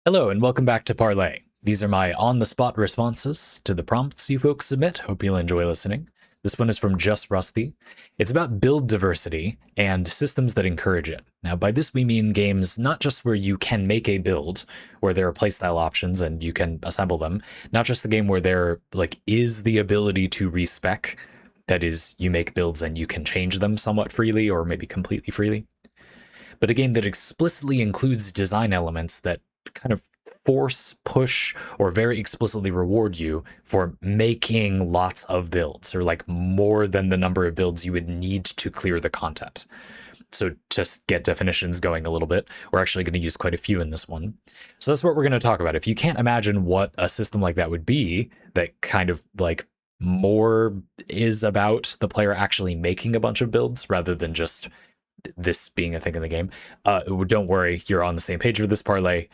Hello and welcome back to Parley. These are my on-the-spot responses to the prompts you folks submit. Hope you'll enjoy listening. This one is from Just Rusty. It's about build diversity and systems that encourage it. Now, by this we mean games not just where you can make a build, where there are playstyle options and you can assemble them, not just the game where there is the ability to respec, that is, you make builds and you can change them somewhat freely or maybe completely freely, but a game that explicitly includes design elements that kind of force, push, or very explicitly reward you for making lots of builds, or like more than the number of builds you would need to clear the content. So just get definitions going a little bit. We're actually going to use quite a few in this one. So that's what we're going to talk about. If you can't imagine what a system like that would be, that kind of like more is about the player actually making a bunch of builds rather than just this being a thing in the game, don't worry, you're on the same page with this parlay.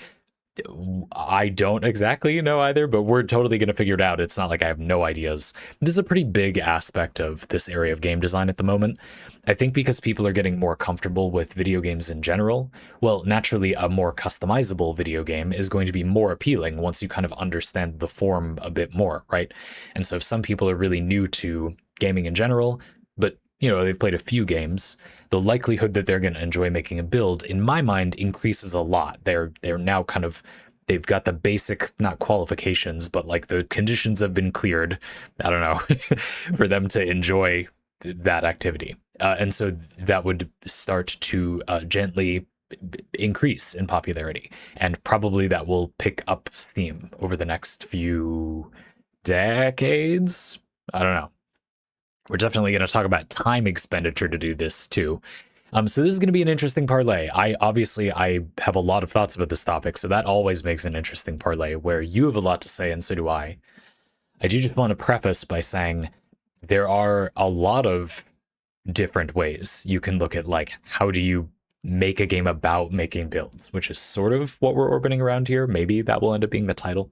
I don't exactly know either, but we're totally going to figure it out. It's not like I have no ideas. This is a pretty big aspect of this area of game design at the moment. I think because people are getting more comfortable with video games in general, well, naturally, a more customizable video game is going to be more appealing once you kind of understand the form a bit more, right? And so if some people are really new to gaming in general, but they've played a few games, the likelihood that they're going to enjoy making a build, in my mind, increases a lot. They're now kind of, they've got the basic, not qualifications, but like the conditions have been cleared, I don't know, for them to enjoy that activity. And so that would start to gently increase in popularity. And probably that will pick up steam over the next few decades. I don't know. We're definitely going to talk about time expenditure to do this too. So this is going to be an interesting parlay. I have a lot of thoughts about this topic, so that always makes an interesting parlay where you have a lot to say and so do I. I do just want to preface by saying there are a lot of different ways you can look at, like, how do you make a game about making builds, which is sort of what we're orbiting around here. Maybe that will end up being the title.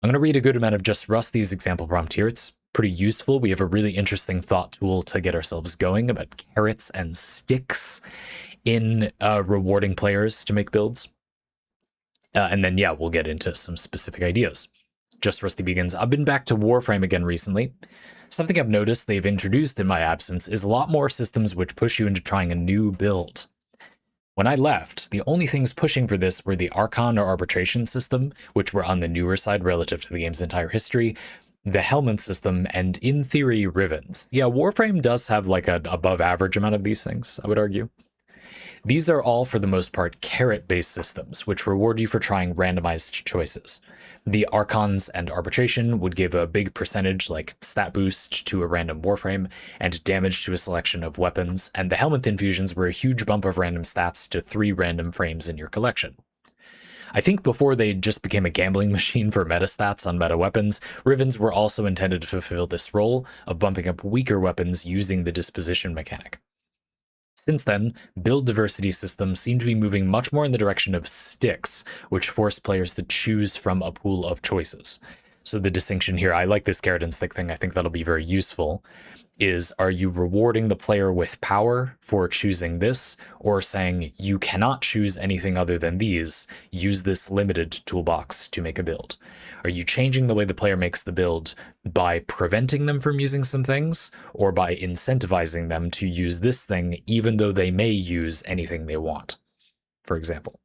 I'm going to read a good amount of Just Rusty's example prompt here. It's pretty useful. We have a really interesting thought tool to get ourselves going about carrots and sticks in rewarding players to make builds. And then, yeah, we'll get into some specific ideas. Just Rusty begins. I've been back to Warframe again recently. Something I've noticed they've introduced in my absence is a lot more systems which push you into trying a new build. When I left, the only things pushing for this were the Archon or Arbitration system, which were on the newer side relative to the game's entire history, the Helmet system, and in theory, Rivens. Yeah, Warframe does have like an above average amount of these things, I would argue. These are all, for the most part, carrot-based systems, which reward you for trying randomized choices. The Archons and Arbitration would give a big percentage, like stat boost to a random Warframe, and damage to a selection of weapons, and the Helmet infusions were a huge bump of random stats to 3 random frames in your collection. I think before they just became a gambling machine for meta stats on meta weapons, Rivens were also intended to fulfill this role of bumping up weaker weapons using the disposition mechanic. Since then, build diversity systems seem to be moving much more in the direction of sticks, which force players to choose from a pool of choices. So the distinction here, I like this carrot and stick thing, I think that'll be very useful, is, are you rewarding the player with power for choosing this, or saying you cannot choose anything other than these, use this limited toolbox to make a build? Are you changing the way the player makes the build by preventing them from using some things, or by incentivizing them to use this thing even though they may use anything they want, for example?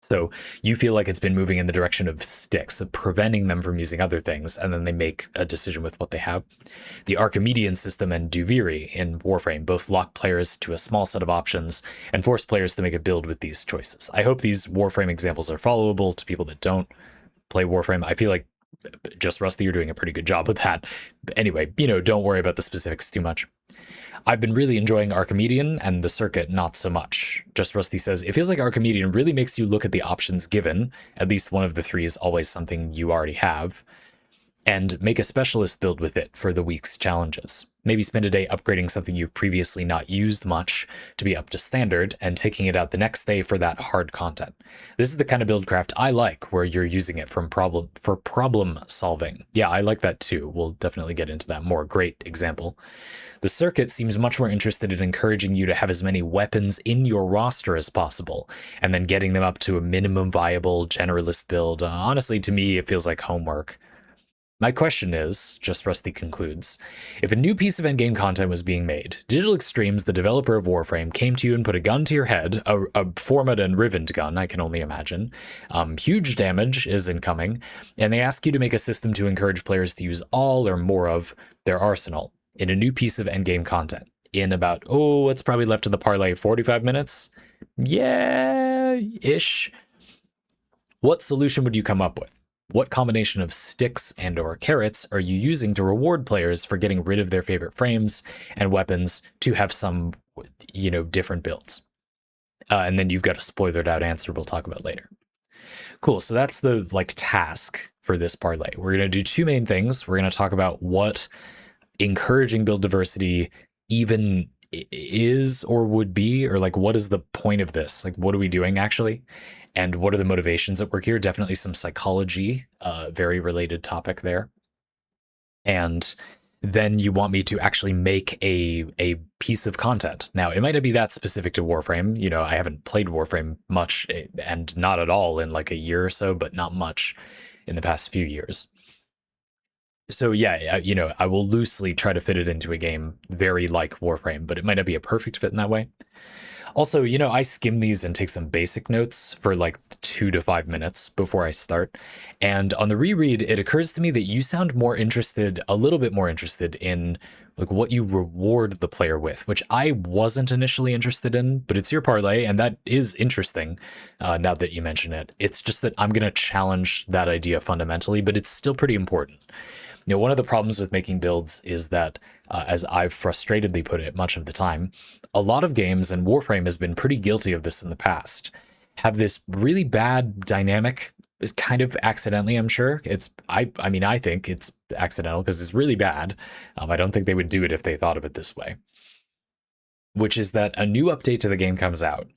So you feel like it's been moving in the direction of sticks, of preventing them from using other things, and then they make a decision with what they have. The Archimedean system and Duviri in Warframe both lock players to a small set of options and force players to make a build with these choices. I hope these Warframe examples are followable to people that don't play Warframe. I feel like Just Rusty, you're doing a pretty good job with that. But anyway, don't worry about the specifics too much. I've been really enjoying Archimedean, and the circuit not so much. Just Rusty says, it feels like Archimedean really makes you look at the options given. At least one of the 3 is always something you already have. and make a specialist build with it for the week's challenges. Maybe spend a day upgrading something you've previously not used much to be up to standard and taking it out the next day for that hard content. This is the kind of build craft I like, where you're using it for problem solving. Yeah, I like that too. We'll definitely get into that more. Great example. The circuit seems much more interested in encouraging you to have as many weapons in your roster as possible, and then getting them up to a minimum viable generalist build. Honestly, to me, it feels like homework. My question is, Just Rusty concludes, if a new piece of endgame content was being made, Digital Extremes, the developer of Warframe, came to you and put a gun to your head, a formed and rivened gun, I can only imagine, huge damage is incoming, and they ask you to make a system to encourage players to use all or more of their arsenal in a new piece of endgame content in about, what's probably left of the parlay, 45 minutes? Yeah-ish. What solution would you come up with? What combination of sticks and or carrots are you using to reward players for getting rid of their favorite frames and weapons to have some, different builds? And then you've got a spoilered out answer we'll talk about later. Cool, so that's the task for this parlay. We're going to do two main things. We're going to talk about what encouraging build diversity even is or would be, or what is the point of this? What are we doing actually? And what are the motivations at work here? Definitely some psychology, very related topic there. And then you want me to actually make a piece of content. Now, it might not be that specific to Warframe. I haven't played Warframe much, and not at all in a year or so, but not much in the past few years. So yeah, I will loosely try to fit it into a game very like Warframe, but it might not be a perfect fit in that way. Also, I skim these and take some basic notes for 2 to 5 minutes before I start. And on the reread, it occurs to me that you sound a little bit more interested in what you reward the player with, which I wasn't initially interested in, but it's your parlay, and that is interesting now that you mention it. It's just that I'm going to challenge that idea fundamentally, but it's still pretty important. One of the problems with making builds is that, as I've frustratedly put it much of the time, a lot of games, and Warframe has been pretty guilty of this in the past, have this really bad dynamic, kind of accidentally, I'm sure. I think it's accidental because it's really bad. I don't think they would do it if they thought of it this way. Which is that a new update to the game comes out.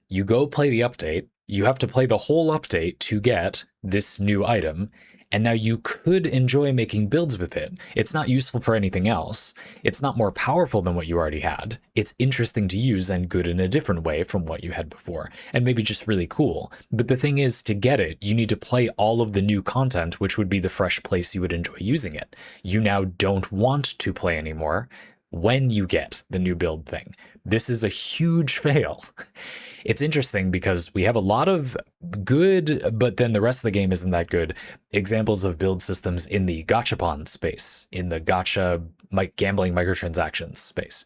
You go play the update. You have to play the whole update to get this new item. And now you could enjoy making builds with it. It's not useful for anything else. It's not more powerful than what you already had. It's interesting to use and good in a different way from what you had before, and maybe just really cool. But the thing is, to get it, you need to play all of the new content, which would be the fresh place you would enjoy using it. You now don't want to play anymore when you get the new build thing. This is a huge fail. It's interesting because we have a lot of good, but then the rest of the game isn't that good, examples of build systems in the gachapon space, in the gacha gambling microtransactions space.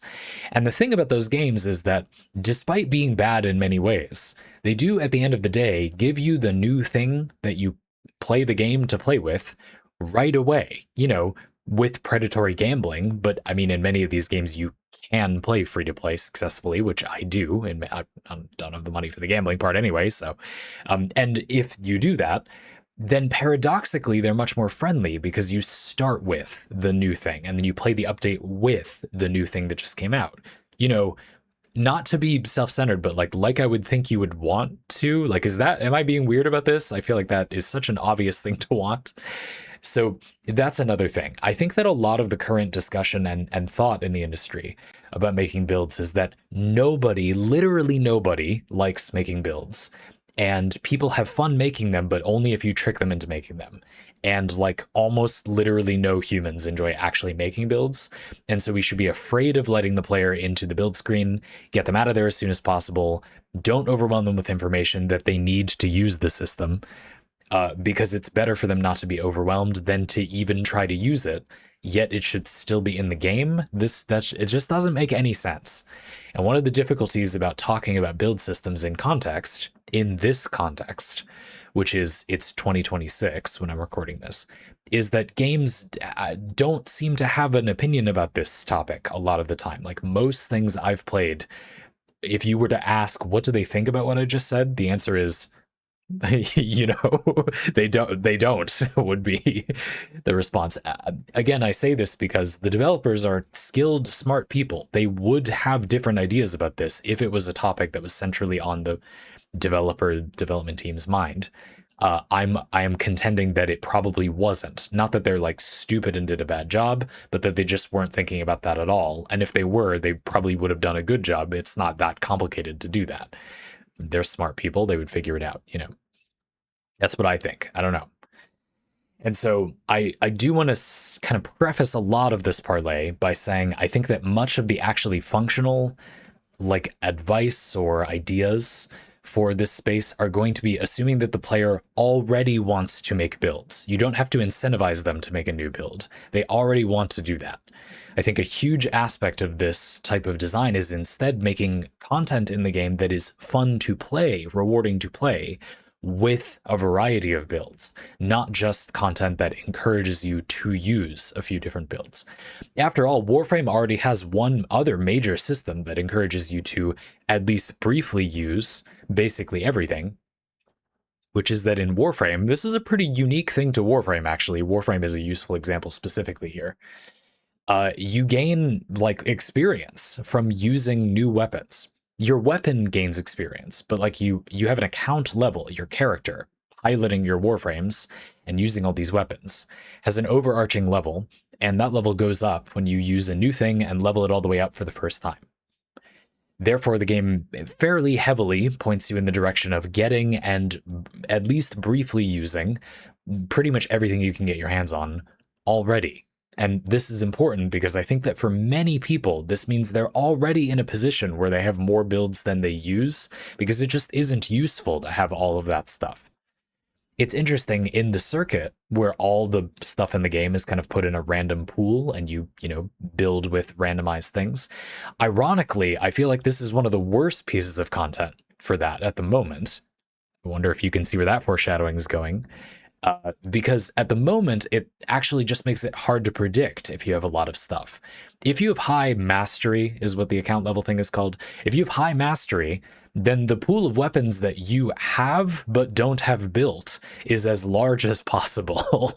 And the thing about those games is that despite being bad in many ways, they do at the end of the day give you the new thing that you play the game to play with right away, with predatory gambling. But in many of these games, you can play free to play successfully, which I do, and I don't have the money for the gambling part anyway. So, and if you do that, then paradoxically, they're much more friendly because you start with the new thing and then you play the update with the new thing that just came out. Not to be self-centered, but like I would think you would want to. Am I being weird about this? I feel like that is such an obvious thing to want. So that's another thing. I think that a lot of the current discussion and thought in the industry about making builds is that literally nobody likes making builds. And people have fun making them, but only if you trick them into making them. And almost literally no humans enjoy actually making builds. And so we should be afraid of letting the player into the build screen, get them out of there as soon as possible. Don't overwhelm them with information that they need to use the system. Because it's better for them not to be overwhelmed than to even try to use it, yet it should still be in the game. It just doesn't make any sense. And one of the difficulties about talking about build systems in this context, which is it's 2026 when I'm recording this, is that games don't seem to have an opinion about this topic a lot of the time. Most things I've played, if you were to ask what do they think about what I just said, the answer is You know, they don't would be the response. Again, I say this because the developers are skilled, smart people. They would have different ideas about this if it was a topic that was centrally on the developer development team's mind. I am contending that it probably wasn't. Not that they're like stupid and did a bad job, but that they just weren't thinking about that at all. And if they were, they probably would have done a good job. It's not that complicated to do that. They're smart people. They would figure it out. You know, that's what I think. I don't know. And so I do want to kind of preface a lot of this parlay by saying I think that much of the actually functional like advice or ideas for this space are going to be assuming that the player already wants to make builds. You don't have to incentivize them to make a new build. They already want to do that. I think a huge aspect of this type of design is instead making content in the game that is fun to play, rewarding to play, with a variety of builds, not just content that encourages you to use a few different builds. After all, Warframe already has one other major system that encourages you to at least briefly use basically everything, which is that in Warframe, this is a pretty unique thing to Warframe, actually. Warframe is a useful example specifically here. You gain like experience from using new weapons. Your weapon gains experience, but like you have an account level, your character piloting your warframes and using all these weapons has an overarching level, and that level goes up when you use a new thing and level it all the way up for the first time. Therefore, the game fairly heavily points you in the direction of getting and at least briefly using pretty much everything you can get your hands on already. And this is important because I think that for many people, this means they're already in a position where they have more builds than they use because it just isn't useful to have all of that stuff. It's interesting in the circuit where all the stuff in the game is kind of put in a random pool and you build with randomized things. Ironically, I feel like this is one of the worst pieces of content for that at the moment. I wonder if you can see where that foreshadowing is going. Because at the moment, it actually just makes it hard to predict if you have a lot of stuff. If you have high mastery, is what the account level thing is called. If you have high mastery, then the pool of weapons that you have but don't have built is as large as possible.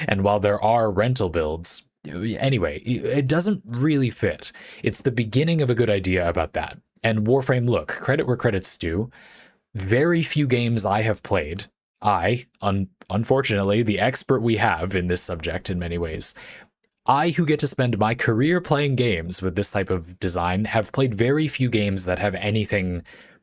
And while there are rental builds, anyway, it doesn't really fit. It's the beginning of a good idea about that. And Warframe, look, credit where credit's due. Very few games I have played, unfortunately, the expert we have in this subject in many ways, I, who get to spend my career playing games with this type of design, have played very few games that have anything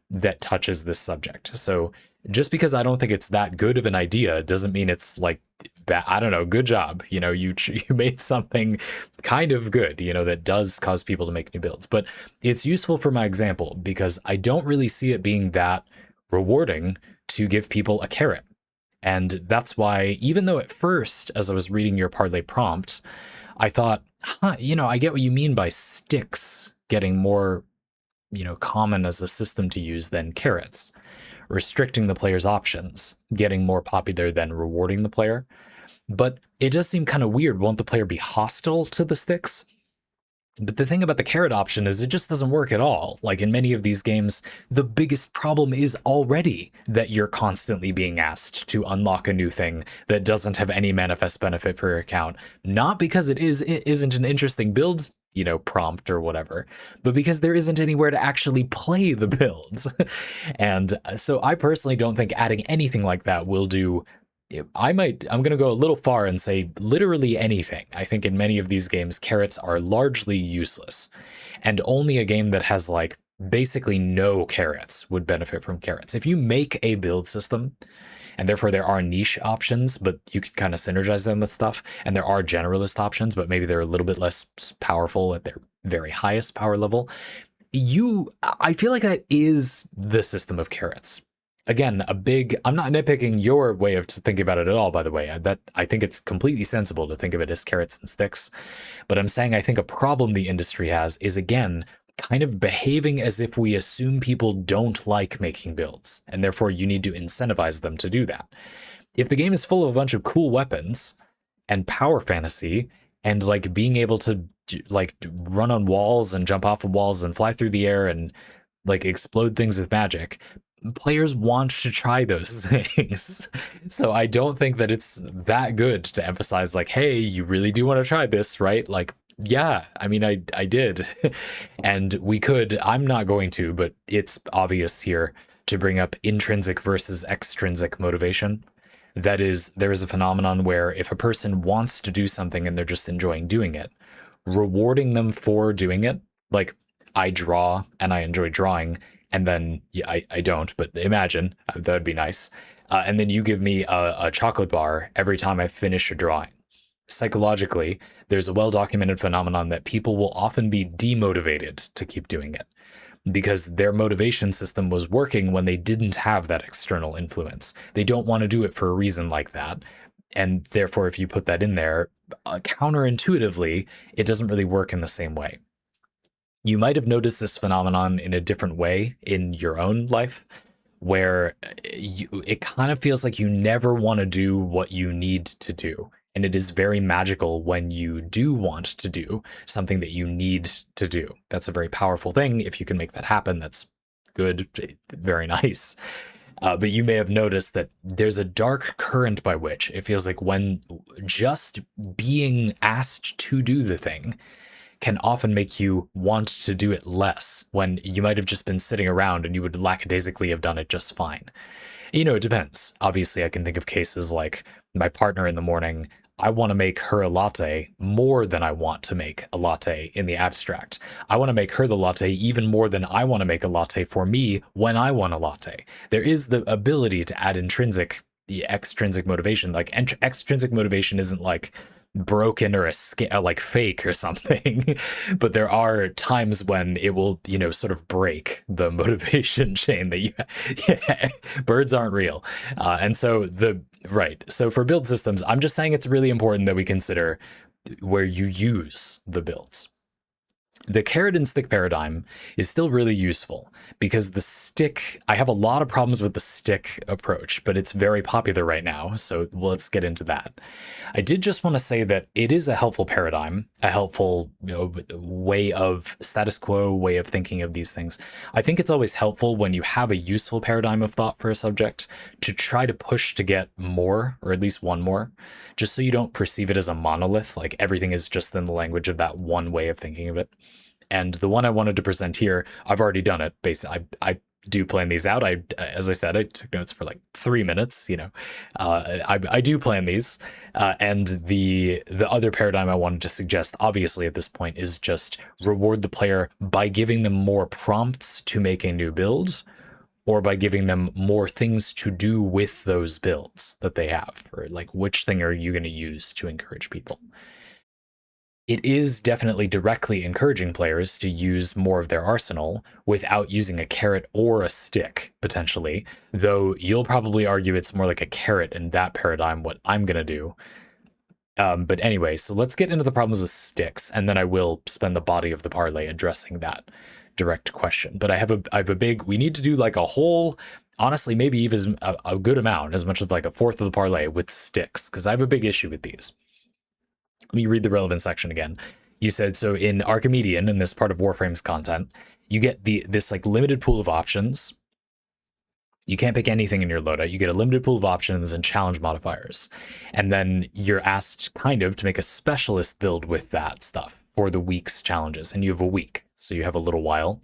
that touches this subject. So just because I don't think it's that good of an idea doesn't mean it's like, I don't know, good job. You made something kind of good, that does cause people to make new builds. But it's useful for my example because I don't really see it being that rewarding to give people a carrot. And that's why, even though at first, as I was reading your parlay prompt, I thought, I get what you mean by sticks getting more, common as a system to use than carrots. Restricting the player's options, getting more popular than rewarding the player. But it does seem kind of weird. Won't the player be hostile to the sticks? But the thing about the carrot option is it just doesn't work at all. Like in many of these games, the biggest problem is already that you're constantly being asked to unlock a new thing that doesn't have any manifest benefit for your account. Not because it isn't an interesting build, prompt or whatever, but because there isn't anywhere to actually play the builds. And so I personally don't think adding anything like that will do. I'm going to go a little far and say literally anything. I think in many of these games, carrots are largely useless. And only a game that has like basically no carrots would benefit from carrots. If you make a build system, and therefore there are niche options, but you can kind of synergize them with stuff, and there are generalist options, but maybe they're a little bit less powerful at their very highest power level, I feel like that is the system of carrots. Again, I'm not nitpicking your way of thinking about it at all, by the way. I think it's completely sensible to think of it as carrots and sticks. But I'm saying I think a problem the industry has is, again, kind of behaving as if we assume people don't like making builds, and therefore you need to incentivize them to do that. If the game is full of a bunch of cool weapons and power fantasy and like being able to like run on walls and jump off of walls and fly through the air and like explode things with magic, players want to try those things. So I don't think that it's that good to emphasize like, hey, you really do want to try this, right? Like, yeah, I mean, I did. And we could, I'm not going to, but it's obvious here to bring up intrinsic versus extrinsic motivation. That is, there is a phenomenon where if a person wants to do something and they're just enjoying doing it, rewarding them for doing it, like I draw and I enjoy drawing, and then yeah, I don't, but imagine that would be nice. And then you give me a chocolate bar every time I finish a drawing. Psychologically, there's a well documented phenomenon that people will often be demotivated to keep doing it because their motivation system was working when they didn't have that external influence. They don't want to do it for a reason like that. And therefore, if you put that in there, counterintuitively, it doesn't really work in the same way. You might have noticed this phenomenon in a different way in your own life, where it kind of feels like you never want to do what you need to do. And it is very magical when you do want to do something that you need to do. That's a very powerful thing. If you can make that happen, that's good, very nice. But you may have noticed that there's a dark current by which it feels like when just being asked to do the thing can often make you want to do it less when you might have just been sitting around and you would lackadaisically have done it just fine. You know, it depends. Obviously, I can think of cases like my partner in the morning. I want to make her a latte more than I want to make a latte in the abstract. I want to make her the latte even more than I want to make a latte for me when I want a latte. There is the ability to add intrinsic, the extrinsic motivation. Like extrinsic motivation isn't like broken or like fake or something, but there are times when it will, you know, sort of break the motivation chain that you yeah, birds aren't real. And so so for build systems, I'm just saying it's really important that we consider where you use the builds. The carrot and stick paradigm is still really useful because the stick, I have a lot of problems with the stick approach, but it's very popular right now. So let's get into that. I did just want to say that it is a helpful paradigm, a helpful, you know, way of status quo, way of thinking of these things. I think it's always helpful when you have a useful paradigm of thought for a subject to try to push to get more, or at least one more, just so you don't perceive it as a monolith, like everything is just in the language of that one way of thinking of it. And the one I wanted to present here, I've already done it. Basically, I do plan these out. As I said, I took notes for like 3 minutes. You know, I do plan these. And the other paradigm I wanted to suggest, obviously at this point, is just reward the player by giving them more prompts to make a new build, or by giving them more things to do with those builds that they have, or like which thing are you going to use to encourage people. It is definitely directly encouraging players to use more of their arsenal without using a carrot or a stick, potentially, though you'll probably argue it's more like a carrot in that paradigm, what I'm going to do. But anyway, so let's get into the problems with sticks, and then I will spend the body of the parlay addressing that direct question. But I have a big, we need to do like a whole, honestly, maybe even a good amount, as much as like a fourth of the parlay with sticks, because I have a big issue with these. Let me read the relevant section again. You said, so in Archimedean, in this part of Warframe's content, you get this like limited pool of options. You can't pick anything in your loadout. You get a limited pool of options and challenge modifiers. And then you're asked kind of to make a specialist build with that stuff for the week's challenges. And you have a week, so you have a little while.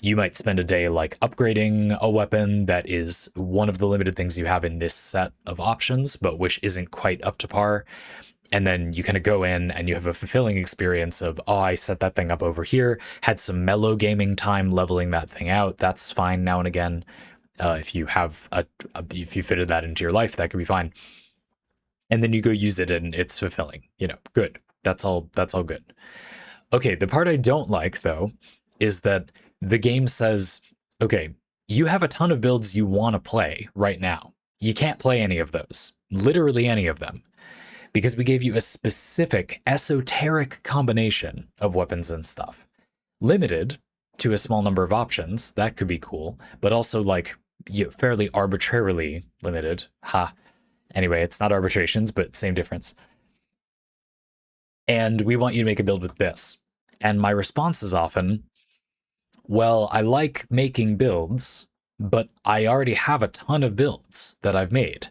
You might spend a day like upgrading a weapon that is one of the limited things you have in this set of options, but which isn't quite up to par. And then you kind of go in and you have a fulfilling experience of, oh, I set that thing up over here, had some mellow gaming time leveling that thing out. That's fine now and again. If you have if you fitted that into your life, that could be fine. And then you go use it and it's fulfilling. You know, good. That's all good. Okay, the part I don't like though is that the game says, okay, you have a ton of builds you want to play right now. You can't play any of those, literally any of them, because we gave you a specific esoteric combination of weapons and stuff. Limited to a small number of options, that could be cool, but also like fairly arbitrarily limited. Ha. Anyway, it's not arbitrations, but same difference. And we want you to make a build with this. And my response is often, well, I like making builds, but I already have a ton of builds that I've made.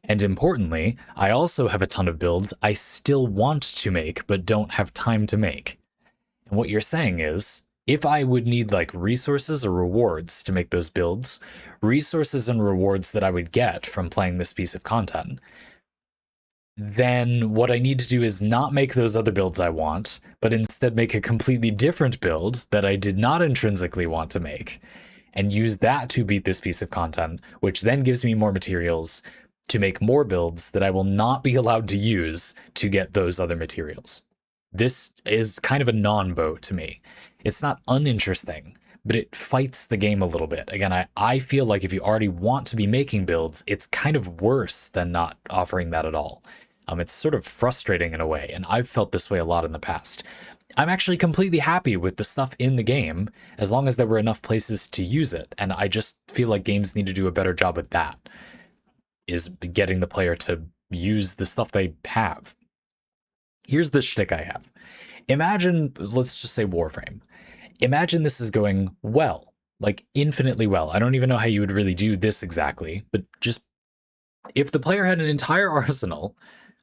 And importantly, I also have a ton of builds I still want to make, but don't have time to make. And what you're saying is, if I would need like resources or rewards to make those builds, resources and rewards that I would get from playing this piece of content, then what I need to do is not make those other builds I want, but instead make a completely different build that I did not intrinsically want to make, and use that to beat this piece of content, which then gives me more materials to make more builds that I will not be allowed to use to get those other materials. This is kind of a non-bow to me. It's not uninteresting, but it fights the game a little bit. Again, I feel like if you already want to be making builds, it's kind of worse than not offering that at all. It's sort of frustrating in a way, and I've felt this way a lot in the past. I'm actually completely happy with the stuff in the game as long as there were enough places to use it, and I just feel like games need to do a better job at that, is getting the player to use the stuff they have. Here's the shtick I have. Imagine, let's just say Warframe. Imagine this is going well, like infinitely well. I don't even know how you would really do this exactly, but just if the player had an entire arsenal,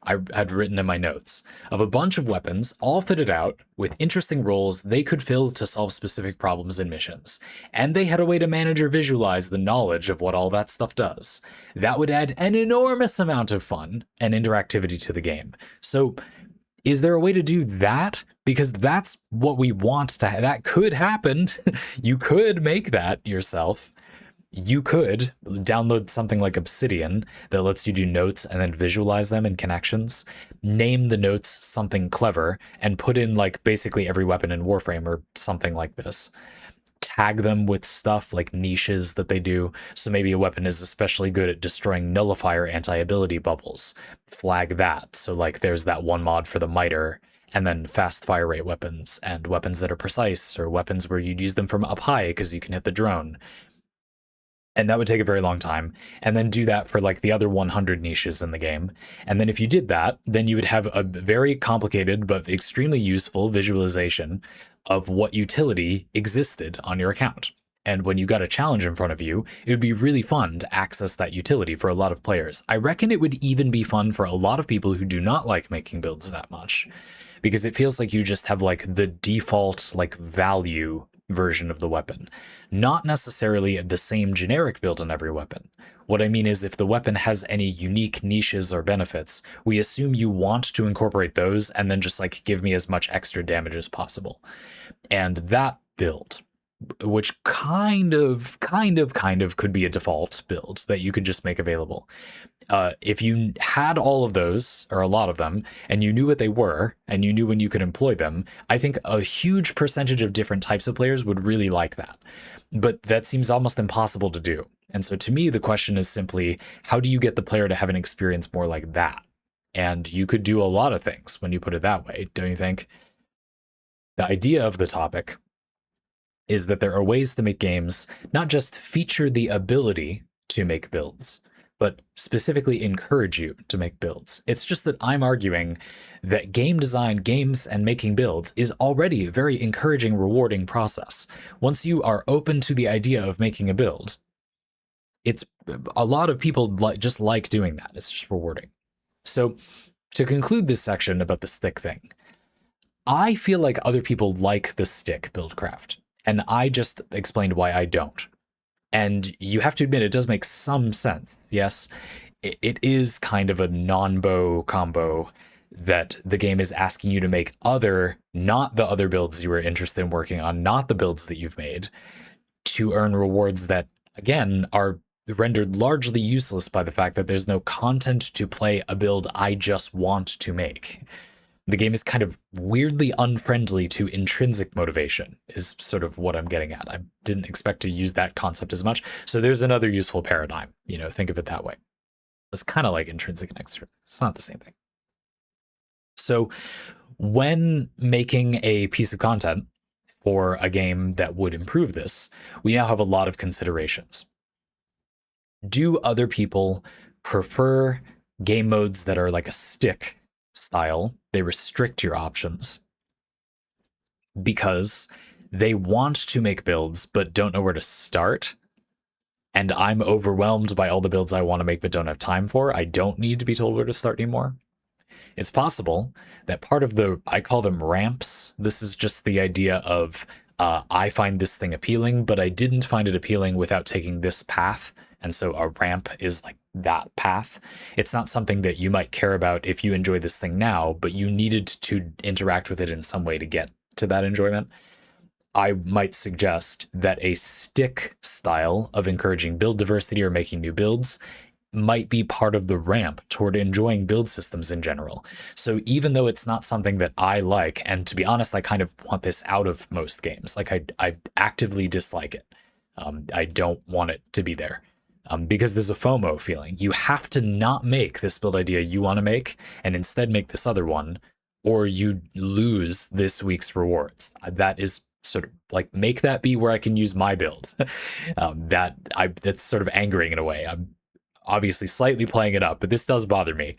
I had written in my notes, of a bunch of weapons, all fitted out with interesting roles they could fill to solve specific problems and missions, and they had a way to manage or visualize the knowledge of what all that stuff does. That would add an enormous amount of fun and interactivity to the game. So, is there a way to do that? Because that's what we want to that could happen. You could make that yourself. You could download something like Obsidian that lets you do notes and then visualize them in connections, name the notes something clever, and put in like basically every weapon in Warframe or something like this. Tag them with stuff like niches that they do. So maybe a weapon is especially good at destroying nullifier anti-ability bubbles. Flag that. So like there's that one mod for the miter, and then fast fire rate weapons and weapons that are precise, or weapons where you'd use them from up high because you can hit the drone. And that would take a very long time. And then do that for like the other 100 niches in the game. And then if you did that, then you would have a very complicated but extremely useful visualization of what utility existed on your account. And when you got a challenge in front of you, it would be really fun to access that utility for a lot of players. I reckon it would even be fun for a lot of people who do not like making builds that much, because it feels like you just have like the default like value version of the weapon, not necessarily the same generic build on every weapon. What I mean is, if the weapon has any unique niches or benefits, we assume you want to incorporate those and then just like give me as much extra damage as possible. And that build, which kind of could be a default build that you could just make available. If you had all of those, or a lot of them, and you knew what they were, and you knew when you could employ them, I think a huge percentage of different types of players would really like that. But that seems almost impossible to do. And so to me, the question is simply, how do you get the player to have an experience more like that? And you could do a lot of things when you put it that way, don't you think? The idea of the topic is that there are ways to make games not just feature the ability to make builds, but specifically encourage you to make builds. It's just that I'm arguing that game design, games, and making builds is already a very encouraging, rewarding process. Once you are open to the idea of making a build, it's a lot of people just like doing that. It's just rewarding. So to conclude this section about the stick thing, I feel like other people like the stick buildcraft, and I just explained why I don't. And you have to admit, it does make some sense. Yes, it is kind of a non-bow combo that the game is asking you to make not the other builds you were interested in working on, not the builds that you've made, to earn rewards that, again, are rendered largely useless by the fact that there's no content to play a build I just want to make. The game is kind of weirdly unfriendly to intrinsic motivation, is sort of what I'm getting at. I didn't expect to use that concept as much. So there's another useful paradigm, think of it that way. It's kind of like intrinsic and extrinsic. It's not the same thing. So when making a piece of content for a game that would improve this, we now have a lot of considerations. Do other people prefer game modes that are like a stick style? They restrict your options because they want to make builds but don't know where to start? and I'm overwhelmed by all the builds I want to make but don't have time for, I don't need to be told where to start anymore. It's possible that part of the, I call them ramps. This is just the idea of I find this thing appealing, but I didn't find it appealing without taking this path. And so a ramp is like that path. It's not something that you might care about if you enjoy this thing now, but you needed to interact with it in some way to get to that enjoyment. I might suggest that a stick style of encouraging build diversity or making new builds might be part of the ramp toward enjoying build systems in general. So even though it's not something that I like, and to be honest, I kind of want this out of most games. Like I actively dislike it. I don't want it to be there. Because there's a FOMO feeling. You have to not make this build idea you want to make and instead make this other one, or you lose this week's rewards. That is sort of like, make that be where I can use my build. That's sort of angering in a way. I'm obviously slightly playing it up, but this does bother me.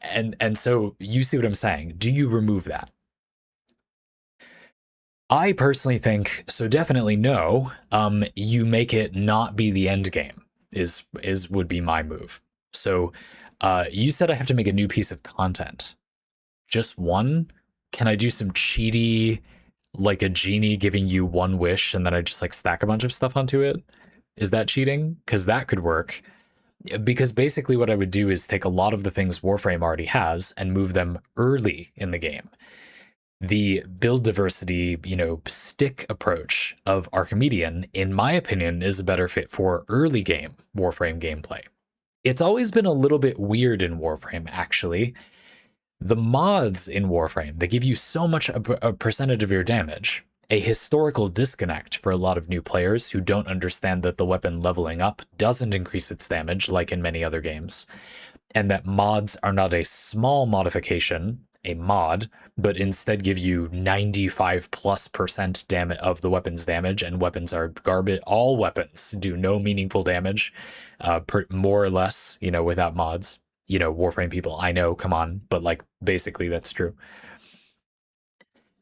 And so you see what I'm saying. Do you remove that? I personally think so. Definitely no. You make it not be the end game is would be my move. So, you said I have to make a new piece of content. Just one? Can I do some cheaty, like a genie giving you one wish and then I just like stack a bunch of stuff onto it? Is that cheating? Because that could work. Because basically what I would do is take a lot of the things Warframe already has and move them early in the game. The build diversity, stick approach of Archimedean, in my opinion, is a better fit for early game Warframe gameplay. It's always been a little bit weird in Warframe, actually. The mods in Warframe, they give you so much a percentage of your damage, a historical disconnect for a lot of new players who don't understand that the weapon leveling up doesn't increase its damage like in many other games, and that mods are not a small modification, a mod, but instead give you 95+% damage of the weapon's damage, and weapons are garbage. All weapons do no meaningful damage, more or less, without mods. Warframe people, I know, come on, but like basically that's true.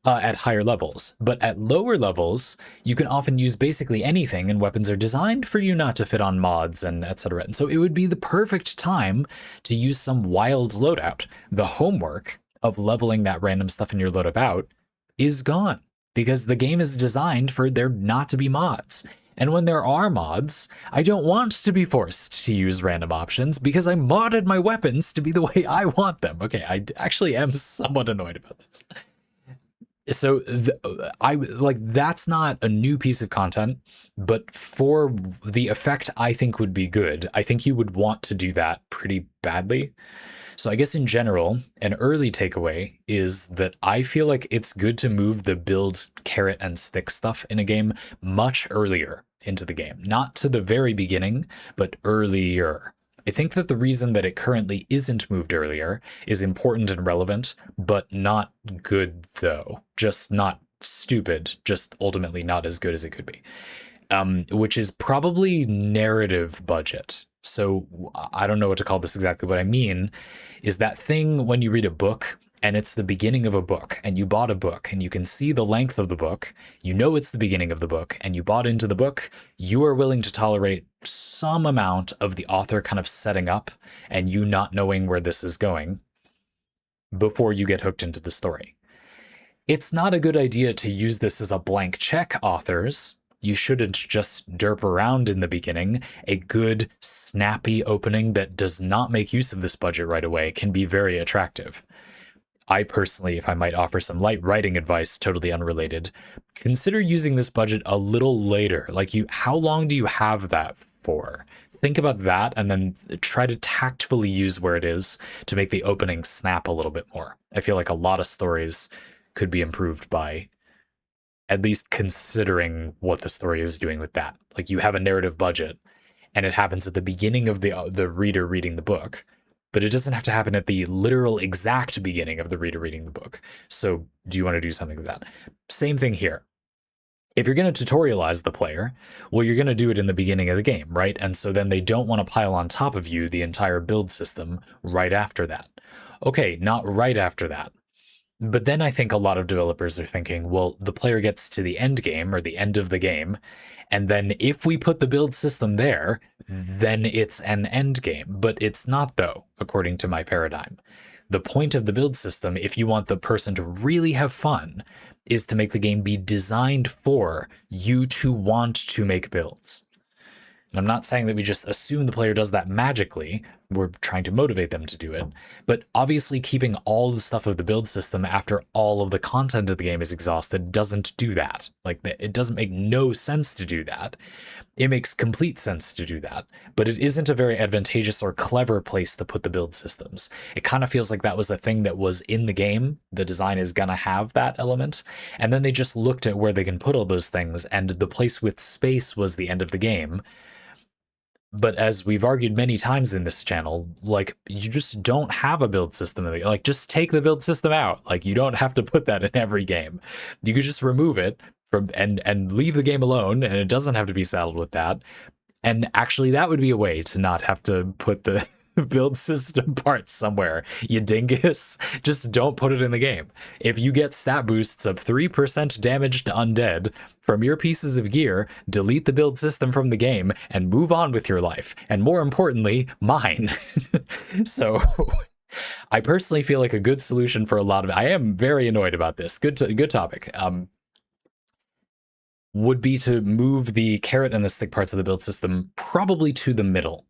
At higher levels. But at lower levels, you can often use basically anything, and weapons are designed for you not to fit on mods and etc. And so it would be the perfect time to use some wild loadout. The homework of leveling that random stuff in your loadout out is gone because the game is designed for there not to be mods. And when there are mods, I don't want to be forced to use random options because I modded my weapons to be the way I want them. Okay, I actually am somewhat annoyed about this. So that's not a new piece of content, but for the effect I think would be good, I think you would want to do that pretty badly. So I guess in general, an early takeaway is that I feel like it's good to move the build carrot and stick stuff in a game much earlier into the game. Not to the very beginning, but earlier. I think that the reason that it currently isn't moved earlier is important and relevant, but not good though. Just not stupid, just ultimately not as good as it could be. Which is probably narrative budget. So I don't know what to call this exactly. What I mean is that thing when you read a book and it's the beginning of a book and you bought a book and you can see the length of the book, you know it's the beginning of the book and you bought into the book, you are willing to tolerate some amount of the author kind of setting up and you not knowing where this is going before you get hooked into the story. It's not a good idea to use this as a blank check, authors. You shouldn't just derp around in the beginning. A good, snappy opening that does not make use of this budget right away can be very attractive. I personally, if I might offer some light writing advice, totally unrelated, consider using this budget a little later. Like how long do you have that for? Think about that and then try to tactfully use where it is to make the opening snap a little bit more. I feel like a lot of stories could be improved by at least considering what the story is doing with that. Like you have a narrative budget and it happens at the beginning of the reader reading the book, but it doesn't have to happen at the literal exact beginning of the reader reading the book. So do you want to do something with that? Same thing here. If you're going to tutorialize the player, well, you're going to do it in the beginning of the game, right? And so then they don't want to pile on top of you the entire build system right after that. Okay, not right after that. But then I think a lot of developers are thinking, well, the player gets to the end game or the end of the game, and then if we put the build system there, then it's an end game. But it's not, though, according to my paradigm. The point of the build system, if you want the person to really have fun, is to make the game be designed for you to want to make builds. And I'm not saying that we just assume the player does that magically. We're trying to motivate them to do it. But obviously, keeping all the stuff of the build system after all of the content of the game is exhausted doesn't do that. Like, it doesn't make no sense to do that. It makes complete sense to do that, but it isn't a very advantageous or clever place to put the build systems. It kind of feels like that was a thing that was in the game. The design is gonna have that element. And then they just looked at where they can put all those things, and the place with space was the end of the game. But as we've argued many times in this channel, like, you just don't have a build system. Like, just take the build system out. Like, you don't have to put that in every game. You could just remove it from and leave the game alone, and it doesn't have to be saddled with that. And actually, that would be a way to not have to put the build system parts somewhere. You dingus, just don't put it in the game. If you get stat boosts of 3% damage to undead from your pieces of gear, delete the build system from the game and move on with your life. And more importantly, mine. So I personally feel like a good solution for a lot of, I am very annoyed about this. Good topic. Would be to move the carrot and the stick parts of the build system probably to the middle.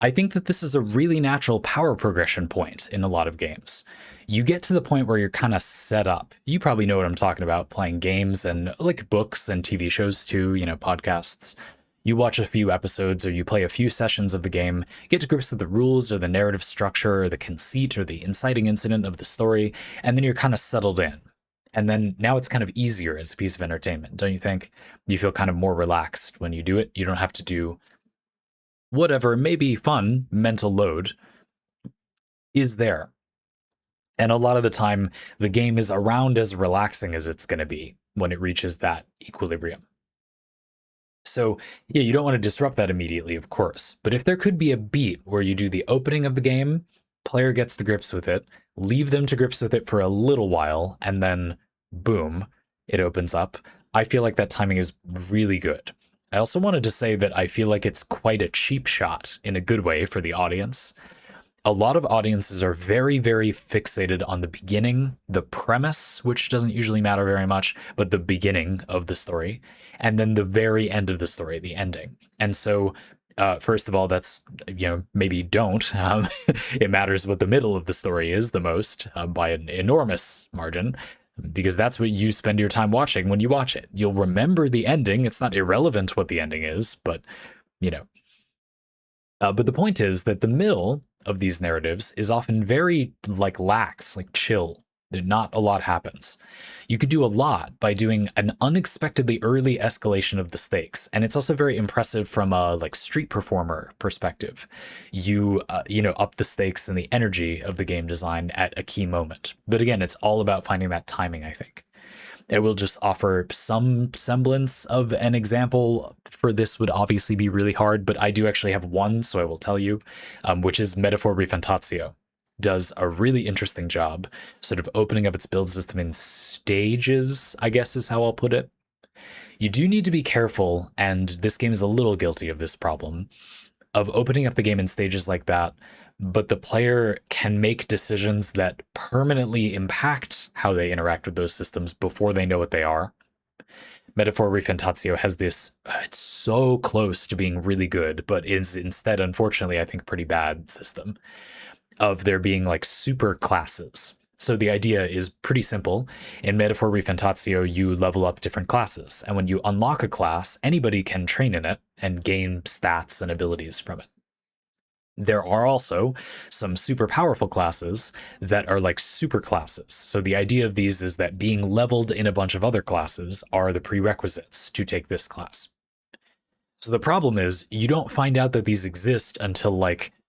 I think that this is a really natural power progression point in a lot of games. You get to the point where you're kind of set up. You probably know what I'm talking about, playing games and like books and TV shows too, podcasts. You watch a few episodes or you play a few sessions of the game, get to grips with the rules or the narrative structure or the conceit or the inciting incident of the story, and then you're kind of settled in. And then now it's kind of easier as a piece of entertainment, don't you think? You feel kind of more relaxed when you do it. You don't have to do whatever may be fun mental load is there. And a lot of the time, the game is around as relaxing as it's going to be when it reaches that equilibrium. So, yeah, you don't want to disrupt that immediately, of course. But if there could be a beat where you do the opening of the game, player gets to grips with it, leave them to grips with it for a little while, and then boom, it opens up. I feel like that timing is really good. I also wanted to say that I feel like it's quite a cheap shot in a good way for the audience. A lot of audiences are very, very fixated on the beginning, the premise, which doesn't usually matter very much, but the beginning of the story, and then the very end of the story, the ending. And so, first of all, that's, maybe don't. It matters what the middle of the story is the most, by an enormous margin, because that's what you spend your time watching when you watch it. You'll remember the ending. It's not irrelevant what the ending is, but, but the point is that the middle of these narratives is often very, lax, chill. Not a lot happens. You could do a lot by doing an unexpectedly early escalation of the stakes, and it's also very impressive from a street performer perspective. You up the stakes and the energy of the game design at a key moment. But again, it's all about finding that timing, I think. It will just offer some semblance of an example. For this would obviously be really hard, but I do actually have one, so I will tell you, which is Metaphor Refantatio. Does a really interesting job sort of opening up its build system in stages, I guess is how I'll put it. You do need to be careful, and this game is a little guilty of this problem, of opening up the game in stages like that, but the player can make decisions that permanently impact how they interact with those systems before they know what they are. Metaphor Refantatio has this, it's so close to being really good, but is instead, unfortunately, I think, pretty bad system of there being super classes. So the idea is pretty simple. In Metaphor Refantatio, you level up different classes, and when you unlock a class, anybody can train in it and gain stats and abilities from it. There are also some super powerful classes that are super classes. So the idea of these is that being leveled in a bunch of other classes are the prerequisites to take this class. So the problem is you don't find out that these exist until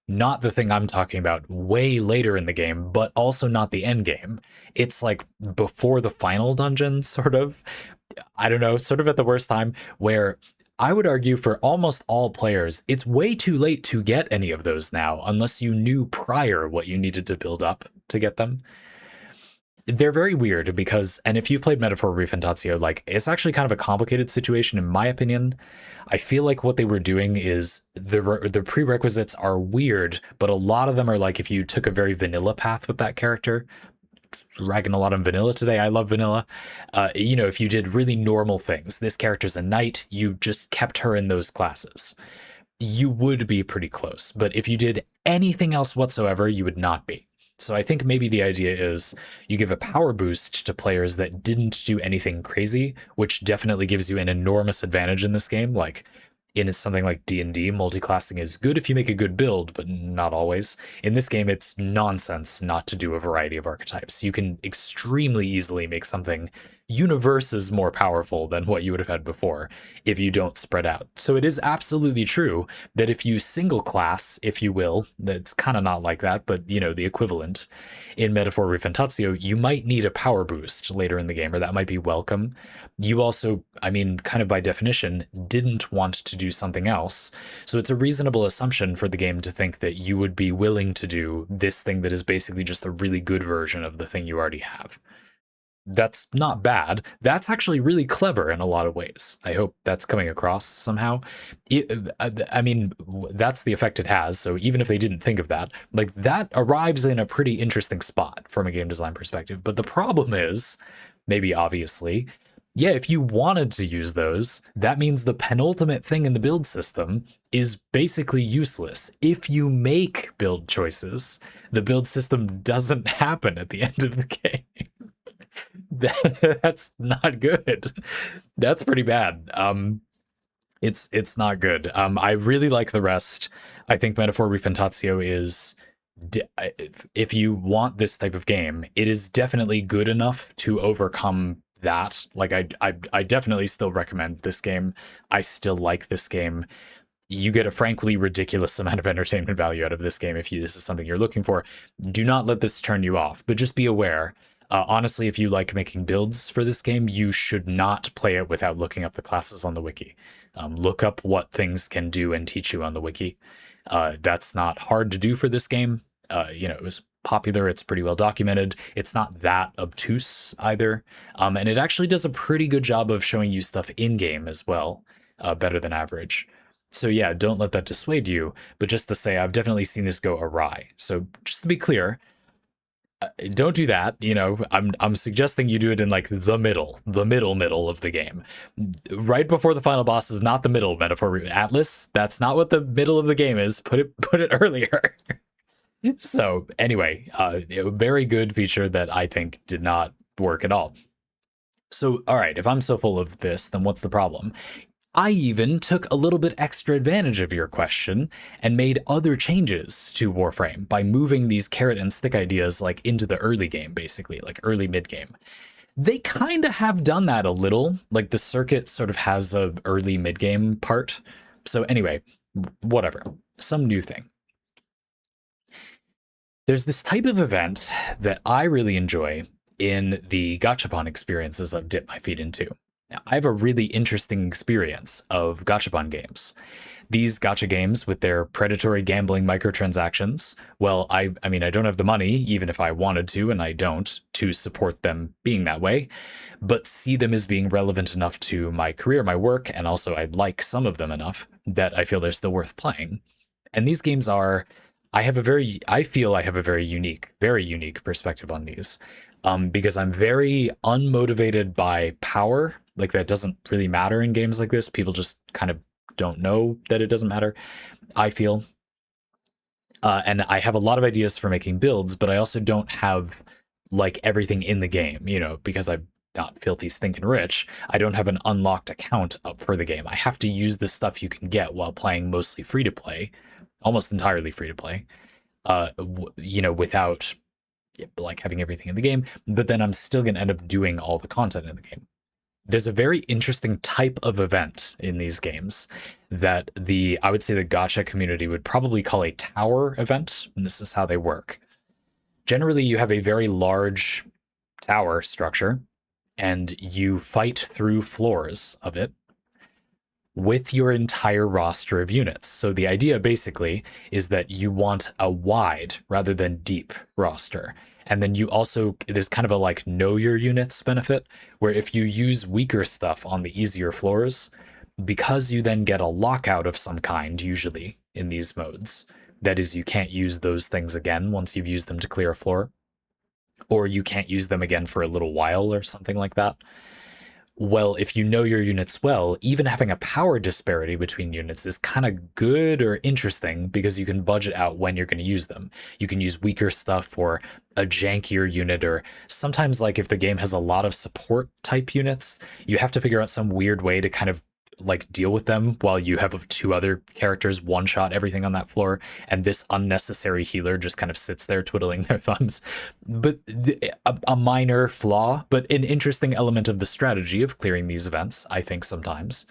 not the thing I'm talking about way later in the game, but also not the end game. It's before the final dungeon, sort of. I don't know, sort of at the worst time, where I would argue for almost all players, it's way too late to get any of those now, unless you knew prior what you needed to build up to get them. They're very weird because, and if you played Metaphor Refantatio, like it's actually kind of a complicated situation in my opinion. I feel like what they were doing is the prerequisites are weird, but a lot of them are like if you took a very vanilla path with that character, ragging a lot on vanilla today. I love vanilla. You know, if you did really normal things, this character's a knight, you just kept her in those classes, you would be pretty close. But if you did anything else whatsoever, you would not be. So I think maybe the idea is you give a power boost to players that didn't do anything crazy, which definitely gives you an enormous advantage in this game. Like in something like D&D, multiclassing is good if you make a good build, but not always. In this game, it's nonsense not to do a variety of archetypes. You can extremely easily make something universes more powerful than what you would have had before if you don't spread out. So it is absolutely true that if you single class, if you will, that's kind of not like that, but you know, the equivalent in Metaphor Refantatio, you might need a power boost later in the game, or that might be welcome. You also, I mean, kind of by definition, didn't want to do something else. So it's a reasonable assumption for the game to think that you would be willing to do this thing that is basically just a really good version of the thing you already have. That's not bad. That's actually really clever in a lot of ways. I hope that's coming across somehow. I mean, that's the effect it has. So even if they didn't think of that, like that arrives in a pretty interesting spot from a game design perspective. But the problem is, maybe obviously, yeah, if you wanted to use those, that means the penultimate thing in the build system is basically useless. If you make build choices, the build system doesn't happen at the end of the game. That's not good. That's pretty bad. It's not good. I really like the rest. I think Metaphor Refantatio is, if you want this type of game, it is definitely good enough to overcome that. Like I definitely still recommend this game. I still like this game. You get a frankly ridiculous amount of entertainment value out of this game if this is something you're looking for. Do not let this turn you off, but just be aware. Honestly, if you like making builds for this game, you should not play it without looking up the classes on the wiki. Look up what things can do and teach you on the wiki. That's not hard to do for this game. You know, it was popular. It's pretty well documented. It's not that obtuse either. And it actually does a pretty good job of showing you stuff in game as well, better than average. So yeah, don't let that dissuade you. But just to say, I've definitely seen this go awry. So just to be clear, don't do that. You know, I'm suggesting you do it in like the middle of the game. Right before the final boss is not the middle metaphor. Atlas, that's not what the middle of the game is. Put it earlier. So anyway, a very good feature that I think did not work at all. So, all right, if I'm so full of this, then what's the problem? I even took a little bit extra advantage of your question and made other changes to Warframe by moving these carrot and stick ideas like into the early game, basically, like early mid game. They kind of have done that a little, like the circuit sort of has a early mid game part. So anyway, whatever, some new thing. There's this type of event that I really enjoy in the gachapon experiences I've dipped my feet into. Now, I have a really interesting experience of gachapon games. These gacha games with their predatory gambling microtransactions, well, I mean, I don't have the money, even if I wanted to, and I don't, to support them being that way, but see them as being relevant enough to my career, my work, and also I like some of them enough that I feel they're still worth playing. And these games are, I feel I have a very unique perspective on these. Because I'm very unmotivated by power. Like that doesn't really matter in games like this. People just kind of don't know that it doesn't matter, I feel. And I have a lot of ideas for making builds, but I also don't have like everything in the game, you know, because I'm not filthy stinking rich. I don't have an unlocked account up for the game. I have to use the stuff you can get while playing mostly free to play, almost entirely free to play, you know, without like having everything in the game, but then I'm still going to end up doing all the content in the game. There's a very interesting type of event in these games that I would say the gacha community would probably call a tower event, and this is how they work. Generally, you have a very large tower structure, and you fight through floors of it with your entire roster of units. So the idea basically is that you want a wide rather than deep roster. And then you also, there's kind of a like know your units benefit, where if you use weaker stuff on the easier floors, because you then get a lockout of some kind, usually in these modes, that is, you can't use those things again once you've used them to clear a floor, or you can't use them again for a little while or something like that. Well, if you know your units well, even having a power disparity between units is kind of good or interesting because you can budget out when you're going to use them. You can use weaker stuff for a jankier unit, or sometimes, like if the game has a lot of support type units, you have to figure out some weird way to kind of like deal with them while you have two other characters one shot everything on that floor, and this unnecessary healer just kind of sits there twiddling their thumbs. But a minor flaw, but an interesting element of the strategy of clearing these events, I think sometimes.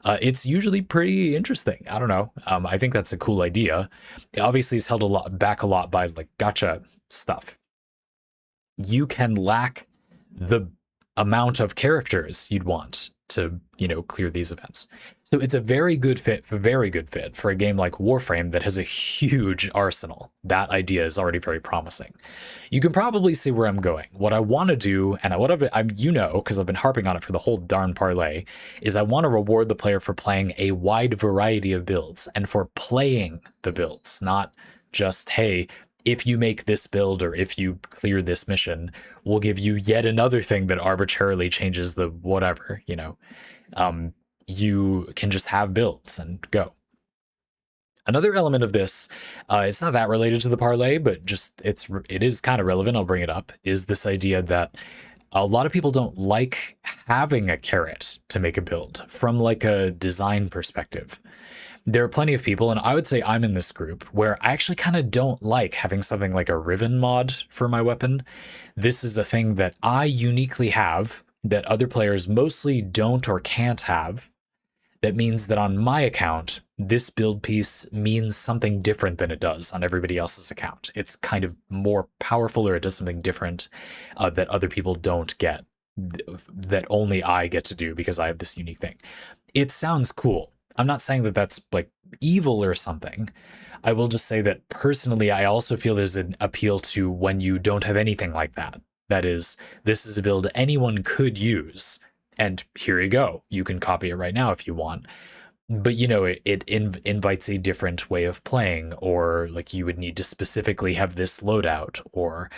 It's usually pretty interesting. I don't know. I think that's a cool idea. It obviously is held back a lot by like gacha stuff. You can lack the amount of characters you'd want to, clear these events. So it's a very good fit for a game like Warframe that has a huge arsenal. That idea is already very promising. You can probably see where I'm going. What I want to do, and because I've been harping on it for the whole darn parlay, is I want to reward the player for playing a wide variety of builds and for playing the builds, not just, hey, if you make this build or if you clear this mission, we'll give you yet another thing that arbitrarily changes the whatever, you can just have builds and go. Another element of this, it's not that related to the parlay, but just it is kind of relevant, I'll bring it up, is this idea that a lot of people don't like having a carrot to make a build from like a design perspective. There are plenty of people, and I would say I'm in this group, where I actually kind of don't like having something like a Riven mod for my weapon. This is a thing that I uniquely have that other players mostly don't or can't have. That means that on my account, this build piece means something different than it does on everybody else's account. It's kind of more powerful, or it does something different that other people don't get, that only I get to do because I have this unique thing. It sounds cool. I'm not saying that that's like evil or something. I will just say that personally, I also feel there's an appeal to when you don't have anything like that. That is, this is a build anyone could use, and here you go. You can copy it right now if you want. But it invites a different way of playing, or like you would need to specifically have this loadout, or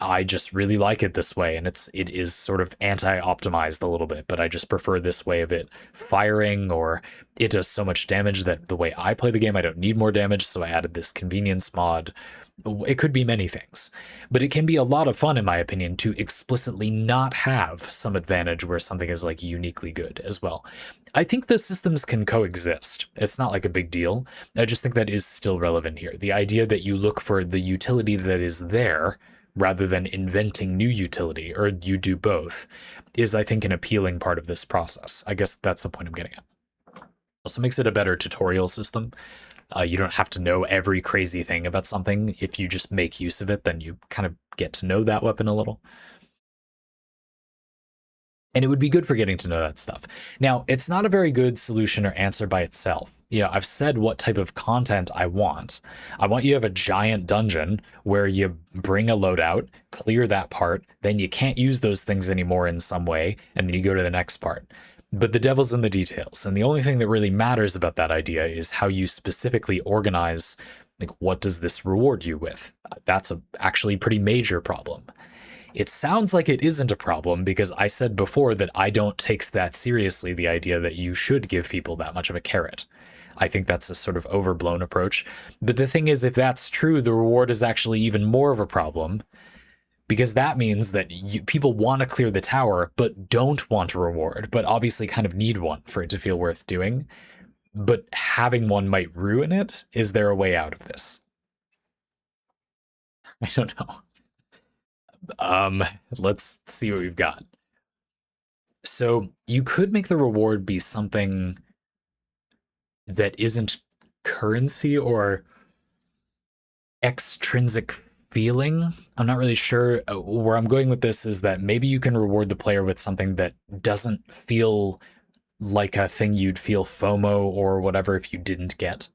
I just really like it this way, and it is sort of anti-optimized a little bit, but I just prefer this way of it firing, or it does so much damage that the way I play the game, I don't need more damage, so I added this convenience mod. It could be many things, but it can be a lot of fun, in my opinion, to explicitly not have some advantage where something is like uniquely good as well. I think the systems can coexist. It's not like a big deal. I just think that is still relevant here. The idea that you look for the utility that is there rather than inventing new utility, or you do both, is, I think, an appealing part of this process. I guess that's the point I'm getting at. Also makes it a better tutorial system. You don't have to know every crazy thing about something. If you just make use of it, then you kind of get to know that weapon a little. And it would be good for getting to know that stuff. Now, it's not a very good solution or answer by itself. I've said what type of content I want. I want you to have a giant dungeon where you bring a loadout, clear that part, then you can't use those things anymore in some way, and then you go to the next part. But the devil's in the details, and the only thing that really matters about that idea is how you specifically organize, like, what does this reward you with? That's actually pretty major problem. It sounds like it isn't a problem because I said before that I don't take that seriously, the idea that you should give people that much of a carrot. I think that's a sort of overblown approach. But the thing is, if that's true, the reward is actually even more of a problem, because that means that people want to clear the tower but don't want a reward, but obviously kind of need one for it to feel worth doing. But having one might ruin it. Is there a way out of this? I don't know. Let's see what we've got. So you could make the reward be something that isn't currency or extrinsic feeling. I'm not really sure. Where I'm going with this is that maybe you can reward the player with something that doesn't feel like a thing you'd feel FOMO or whatever if you didn't get.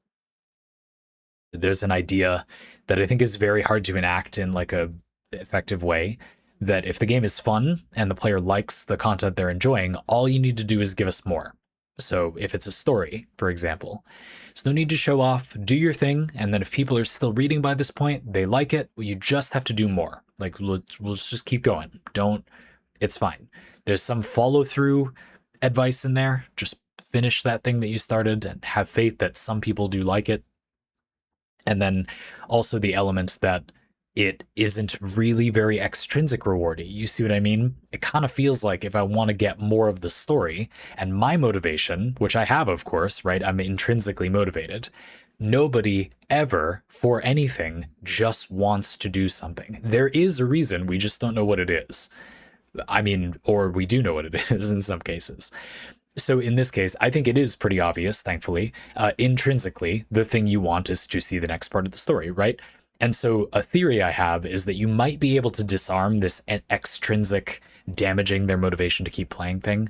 There's an idea that I think is very hard to enact in like a effective way, that if the game is fun and the player likes the content they're enjoying, all you need to do is give us more. So if it's a story, for example, there's no need to show off, do your thing, and then if people are still reading by this point, they like it, you just have to do more. Like let's just keep going. Don't, it's fine. There's some follow through advice in there. Just finish that thing that you started and have faith that some people do like it. And then also the element that it isn't really very extrinsic rewardy. You see what I mean? It kind of feels like if I want to get more of the story and my motivation, which I have, of course, right? I'm intrinsically motivated. Nobody ever, for anything, just wants to do something. There is a reason, we just don't know what it is. I mean, or we do know what it is in some cases. So in this case, I think it is pretty obvious, thankfully. Intrinsically, the thing you want is to see the next part of the story, right? And so a theory I have is that you might be able to disarm this extrinsic damaging their motivation to keep playing thing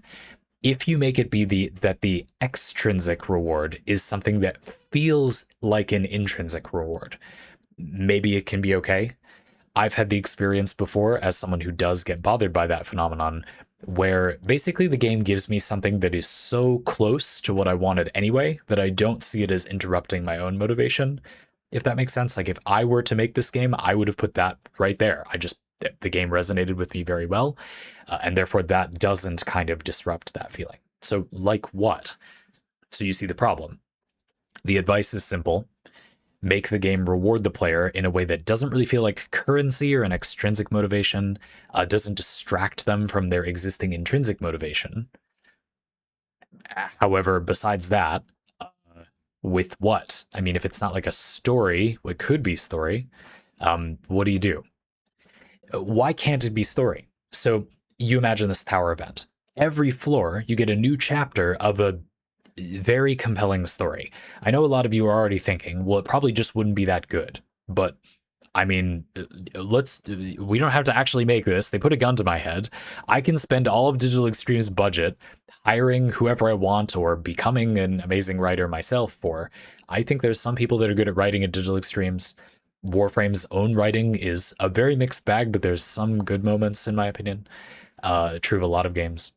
if you make it be that the extrinsic reward is something that feels like an intrinsic reward. Maybe it can be okay. I've had the experience before as someone who does get bothered by that phenomenon, where basically the game gives me something that is so close to what I wanted anyway that I don't see it as interrupting my own motivation. If that makes sense. Like if I were to make this game, I would have put that right there. The game resonated with me very well, and therefore that doesn't kind of disrupt that feeling. So like what? So you see the problem. The advice is simple. Make the game reward the player in a way that doesn't really feel like currency or an extrinsic motivation, doesn't distract them from their existing intrinsic motivation. However, besides that, with what? I mean, if it's not like a story, it could be story. What do you do? Why can't it be story? So you imagine this tower event. Every floor, you get a new chapter of a very compelling story. I know a lot of you are already thinking, well, it probably just wouldn't be that good. But I mean, we don't have to actually make this. They put a gun to my head. I can spend all of Digital Extreme's budget hiring whoever I want or becoming an amazing writer myself for. I think there's some people that are good at writing at Digital Extremes. Warframe's own writing is a very mixed bag, but there's some good moments, in my opinion. True of a lot of games.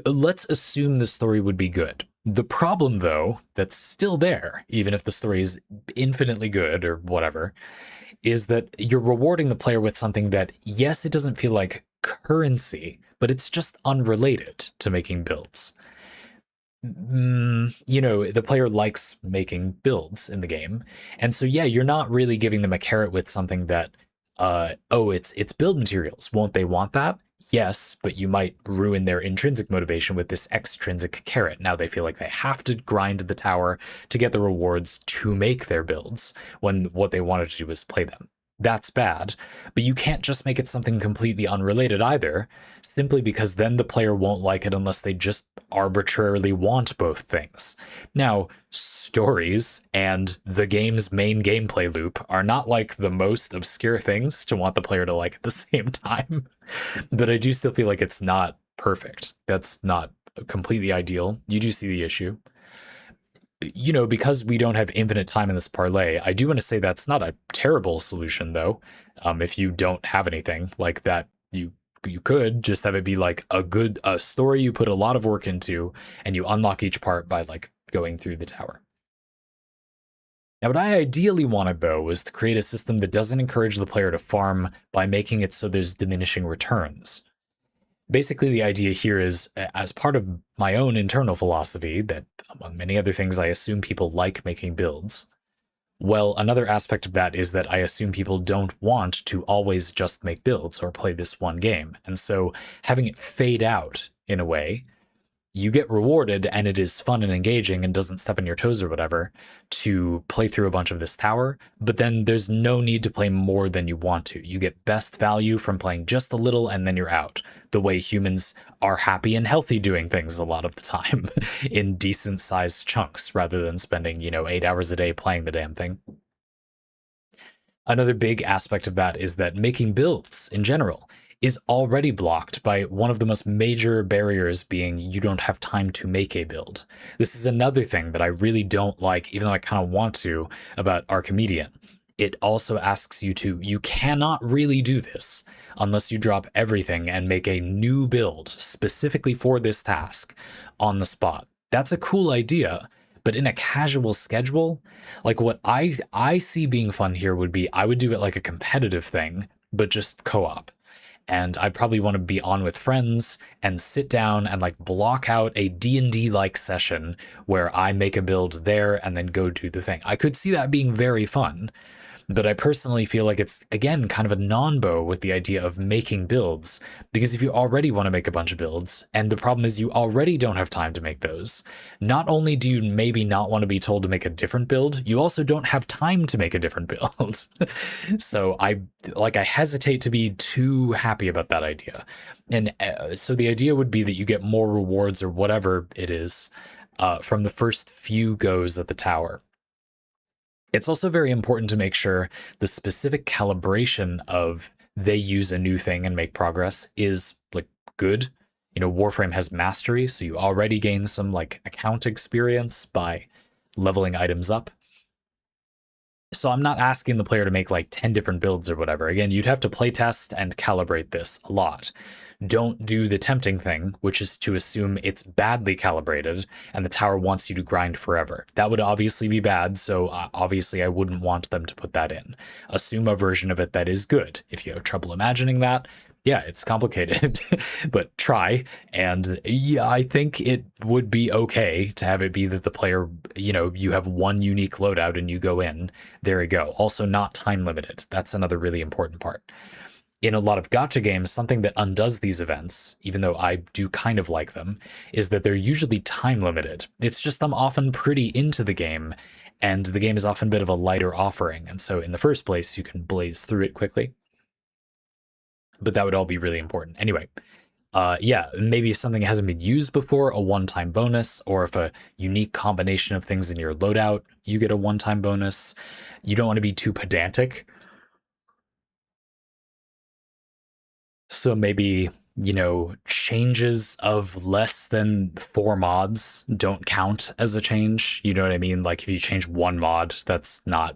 Let's assume the story would be good. The problem, though, that's still there, even if the story is infinitely good or whatever, is that you're rewarding the player with something that, yes, it doesn't feel like currency, but it's just unrelated to making builds. You know, the player likes making builds in the game. And so, yeah, you're not really giving them a carrot with something that, oh, it's build materials. Won't they want that? Yes, but you might ruin their intrinsic motivation with this extrinsic carrot. Now they feel like they have to grind the tower to get the rewards to make their builds when what they wanted to do was play them. That's bad, but you can't just make it something completely unrelated either, simply because then the player won't like it unless they just arbitrarily want both things. Now, stories and the game's main gameplay loop are not like the most obscure things to want the player to like at the same time, but I do still feel like it's not perfect. That's not completely ideal. You do see the issue. You know, because we don't have infinite time in this parlay, I do want to say that's not a terrible solution, though. If you don't have anything like that, you could just have it be like a story you put a lot of work into, and you unlock each part by like going through the tower. Now, what I ideally wanted, though, was to create a system that doesn't encourage the player to farm by making it so there's diminishing returns. Basically, the idea here is, as part of my own internal philosophy, that among many other things, I assume people like making builds. Well, another aspect of that is that I assume people don't want to always just make builds or play this one game. And so having it fade out in a way, you get rewarded and it is fun and engaging and doesn't step on your toes or whatever to play through a bunch of this tower, but then there's no need to play more than you want to. You get best value from playing just a little and then you're out, the way humans are happy and healthy doing things a lot of the time in decent sized chunks rather than spending, 8 hours a day playing the damn thing. Another big aspect of that is that making builds in general is already blocked by one of the most major barriers being you don't have time to make a build. This is another thing that I really don't like, even though I kind of want to, about Archimedean. It also asks you to, you cannot really do this unless you drop everything and make a new build specifically for this task on the spot. That's a cool idea, but in a casual schedule, like what I see being fun here would be I would do it like a competitive thing, but just co-op. And I'd probably want to be on with friends and sit down and like block out a D&D like session where I make a build there and then go do the thing. I could see that being very fun. But I personally feel like it's, again, kind of a non-bow with the idea of making builds, because if you already want to make a bunch of builds, and the problem is you already don't have time to make those, not only do you maybe not want to be told to make a different build, you also don't have time to make a different build. So I hesitate to be too happy about that idea. And so the idea would be that you get more rewards or whatever it is from the first few goes at the tower. It's also very important to make sure the specific calibration of they use a new thing and make progress is like good. You know, Warframe has mastery, so you already gain some like account experience by leveling items up. So I'm not asking the player to make like 10 different builds or whatever. Again, you'd have to playtest and calibrate this a lot. Don't do the tempting thing, which is to assume it's badly calibrated and the tower wants you to grind forever. That would obviously be bad, so obviously I wouldn't want them to put that in. Assume a version of it that is good. If you have trouble imagining that, yeah, it's complicated, but try. And yeah, I think it would be okay to have it be that the player, you know, you have one unique loadout and you go in. There you go. Also, not time limited. That's another really important part. In a lot of gacha games, something that undoes these events, even though I do kind of like them, is that they're usually time limited. It's just I'm often pretty into the game, and the game is often a bit of a lighter offering. And so in the first place, you can blaze through it quickly. But that would all be really important. Anyway, yeah, maybe if something hasn't been used before, a one-time bonus, or if a unique combination of things in your loadout, you get a one-time bonus. You don't want to be too pedantic. So maybe, you know, changes of less than 4 mods don't count as a change. You know what I mean? Like if you change one mod, that's not,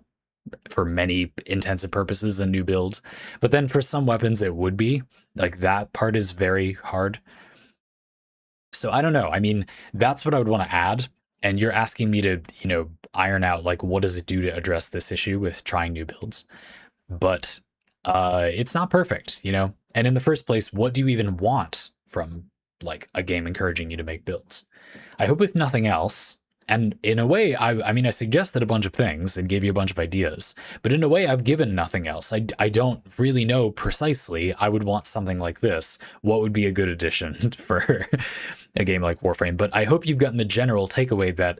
for many intents and purposes, a new build. But then for some weapons, it would be. Like that part is very hard. So I don't know. I mean, that's what I would want to add. And you're asking me to, you know, iron out like what does it do to address this issue with trying new builds. But it's not perfect, you know? And in the first place, what do you even want from like a game encouraging you to make builds? I hope if nothing else, and in a way, I mean, I suggested a bunch of things and gave you a bunch of ideas, but in a way, I've given nothing else. I don't really know precisely. I would want something like this. What would be a good addition for a game like Warframe? But I hope you've gotten the general takeaway that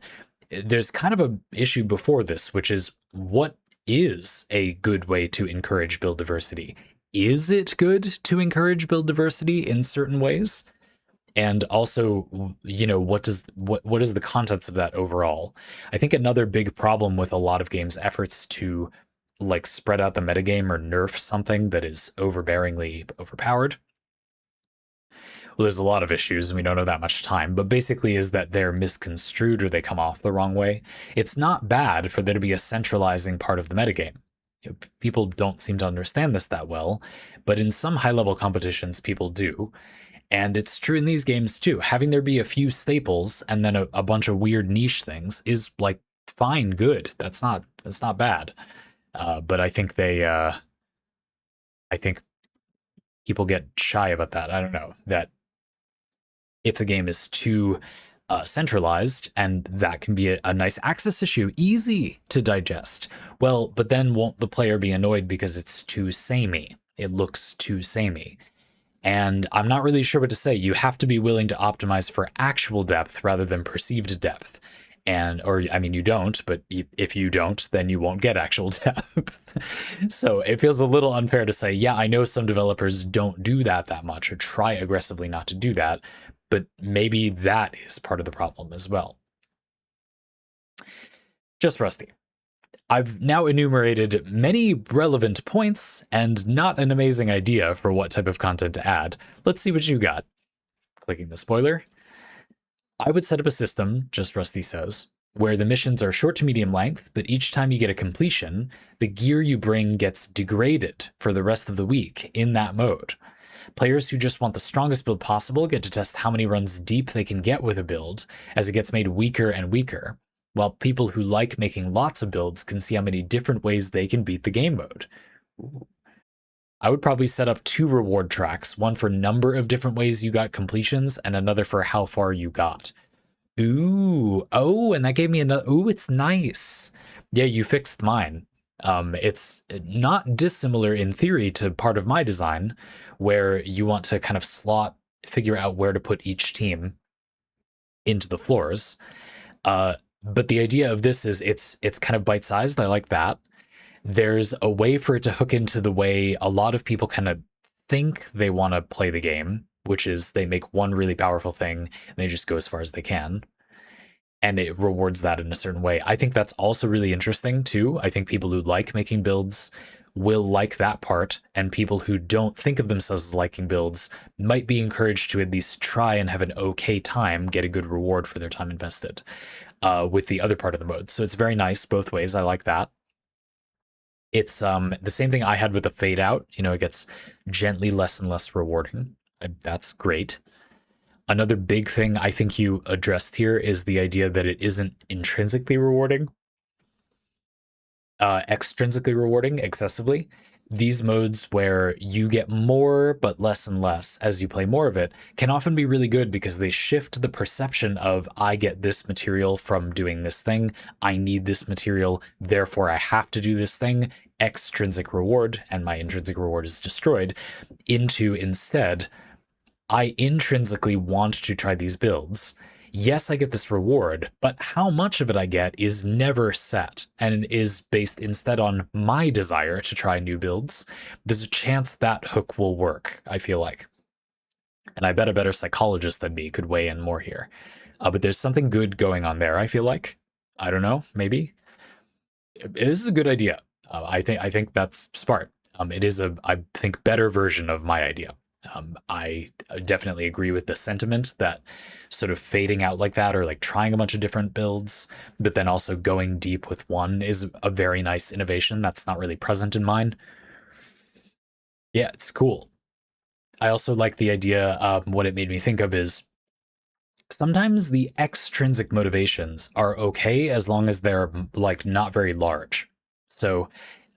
there's kind of a issue before this, which is what is a good way to encourage build diversity? Is it good to encourage build diversity in certain ways? And also, you know, what is the contents of that overall? I think another big problem with a lot of games' efforts to like spread out the metagame or nerf something that is overbearingly overpowered. Well, there's a lot of issues and we don't have that much time, but basically is that they're misconstrued or they come off the wrong way. It's not bad for there to be a centralizing part of the metagame. You know, people don't seem to understand this that well, but in some high-level competitions, people do. And it's true in these games too. Having there be a few staples and then a bunch of weird niche things is like fine, good. That's not bad. But I think I think people get shy about that. I don't know, that if the game is too centralized, and that can be a nice access issue, easy to digest. Well, but then won't the player be annoyed because it's too samey? It looks too samey. And I'm not really sure what to say. You have to be willing to optimize for actual depth rather than perceived depth. Or I mean, you don't, but if you don't, then you won't get actual depth. So it feels a little unfair to say, yeah, I know some developers don't do that much or try aggressively not to do that, but maybe that is part of the problem as well. Just Rusty. I've now enumerated many relevant points and not an amazing idea for what type of content to add. Let's see what you got. Clicking the spoiler. I would set up a system, just Rusty says, where the missions are short to medium length, but each time you get a completion, the gear you bring gets degraded for the rest of the week in that mode. Players who just want the strongest build possible get to test how many runs deep they can get with a build as it gets made weaker and weaker, while people who like making lots of builds can see how many different ways they can beat the game mode. Ooh. I would probably set up 2 reward tracks, one for number of different ways you got completions and another for how far you got. Ooh, oh, and that gave me another, ooh, it's nice. Yeah, you fixed mine. It's not dissimilar in theory to part of my design, where you want to kind of figure out where to put each team into the floors. But the idea of this is it's kind of bite-sized. I like that. There's a way for it to hook into the way a lot of people kind of think they want to play the game, which is they make one really powerful thing and they just go as far as they can. And it rewards that in a certain way. I think that's also really interesting too. I think people who like making builds will like that part, and people who don't think of themselves as liking builds might be encouraged to at least try and have an okay time, get a good reward for their time invested with the other part of the mode. So it's very nice both ways. I like that. It's the same thing I had with the fade out. You know, it gets gently less and less rewarding. That's great. Another big thing I think you addressed here is the idea that it isn't intrinsically rewarding, extrinsically rewarding excessively. These modes where you get more but less and less as you play more of it can often be really good because they shift the perception of I get this material from doing this thing, I need this material, therefore I have to do this thing, extrinsic reward, and my intrinsic reward is destroyed, into instead, I intrinsically want to try these builds. Yes, I get this reward, but how much of it I get is never set and is based instead on my desire to try new builds. There's a chance that hook will work, I feel like. And I bet a better psychologist than me could weigh in more here. But there's something good going on there, I feel like. I don't know, maybe. This is a good idea. I think that's smart. It is I think, better version of my idea. I definitely agree with the sentiment that sort of fading out like that, or like trying a bunch of different builds, but then also going deep with one, is a very nice innovation that's not really present in mine. Yeah, it's cool. I also like the idea, what it made me think of is sometimes the extrinsic motivations are okay as long as they're like not very large. So,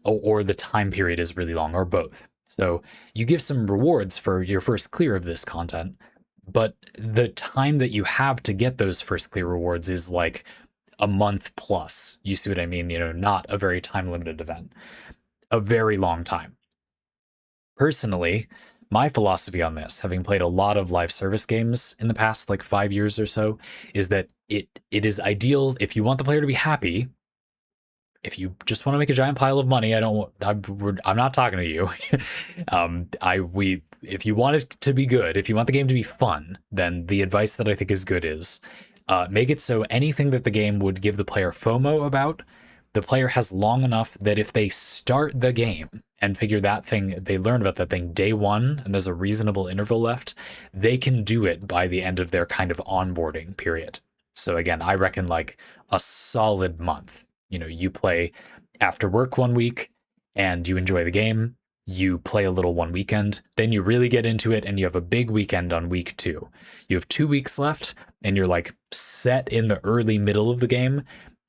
or the time period is really long, or both. So you give some rewards for your first clear of this content, but the time that you have to get those first clear rewards is like a month plus. You see what I mean? You know, not a very time limited event, a very long time. Personally, my philosophy on this, having played a lot of live service games in the past like 5 years or so, is that it is ideal if you want the player to be happy. If you just want to make a giant pile of money, I'm not talking to you. If you want it to be good, if you want the game to be fun, then the advice that I think is good is make it so anything that the game would give the player FOMO about, the player has long enough that if they start the game and figure that thing, they learn about that thing day one, and there's a reasonable interval left, they can do it by the end of their kind of onboarding period. So again, I reckon like a solid month. You know, you play after work one week and you enjoy the game, you play a little one weekend, then you really get into it and you have a big weekend on week 2. You have 2 weeks left and you're like set in the early middle of the game.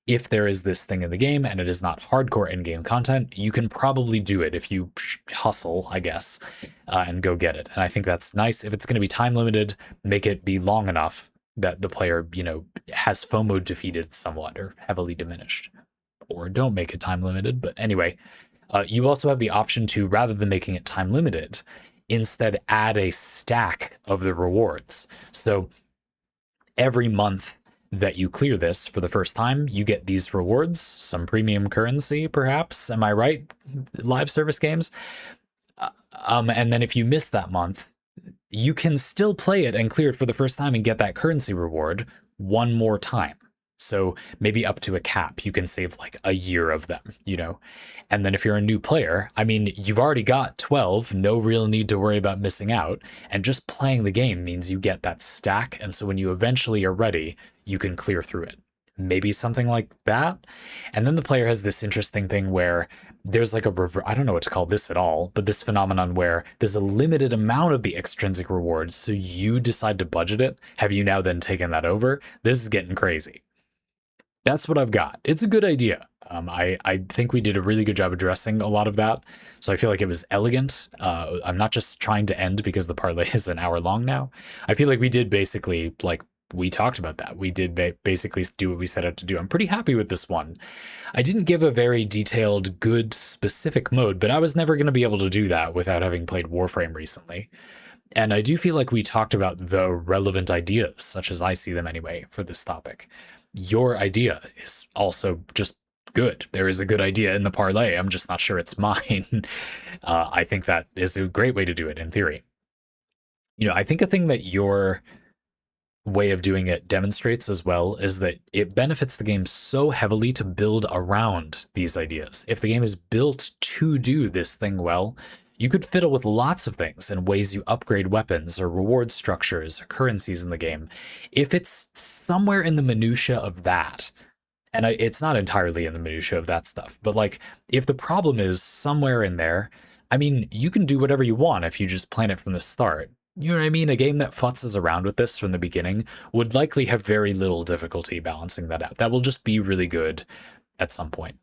If there is this thing in the game and it is not hardcore in-game content, you can probably do it if you hustle, I guess, and go get it. And I think that's nice. If it's going to be time limited, make it be long enough that the player, you know, has FOMO defeated somewhat or heavily diminished. Or don't make it time limited. But anyway, you also have the option to, rather than making it time limited, instead add a stack of the rewards. So every month that you clear this for the first time, you get these rewards, some premium currency, perhaps. Am I right? Live service games. And then if you miss that month, you can still play it and clear it for the first time and get that currency reward one more time. So maybe up to a cap, you can save like a year of them, And then if you're a new player, I mean, you've already got 12, no real need to worry about missing out. And just playing the game means you get that stack. And so when you eventually are ready, you can clear through it. Maybe something like that. And then the player has this interesting thing where there's like I don't know what to call this at all, but this phenomenon where there's a limited amount of the extrinsic rewards. So you decide to budget it. Have you now then taken that over? This is getting crazy. That's what I've got. It's a good idea. I think we did a really good job addressing a lot of that. So I feel like it was elegant. I'm not just trying to end because the parlay is an hour long now. I feel like we did basically, like, we talked about that. We did basically do what we set out to do. I'm pretty happy with this one. I didn't give a very detailed, good, specific mode, but I was never going to be able to do that without having played Warframe recently. And I do feel like we talked about the relevant ideas, such as I see them anyway, for this topic. Your idea is also just good. There is a good idea in the parlay. I'm just not sure it's mine. I think that is a great way to do it in theory. I think a thing that your way of doing it demonstrates as well is that it benefits the game so heavily to build around these ideas. If the game is built to do this thing well, you could fiddle with lots of things and ways you upgrade weapons or reward structures or currencies in the game. If it's somewhere in the minutia of that, and it's not entirely in the minutia of that stuff, but like if the problem is somewhere in there, I mean, you can do whatever you want if you just plan it from the start. You know what I mean? A game that futzes around with this from the beginning would likely have very little difficulty balancing that out. That will just be really good at some point.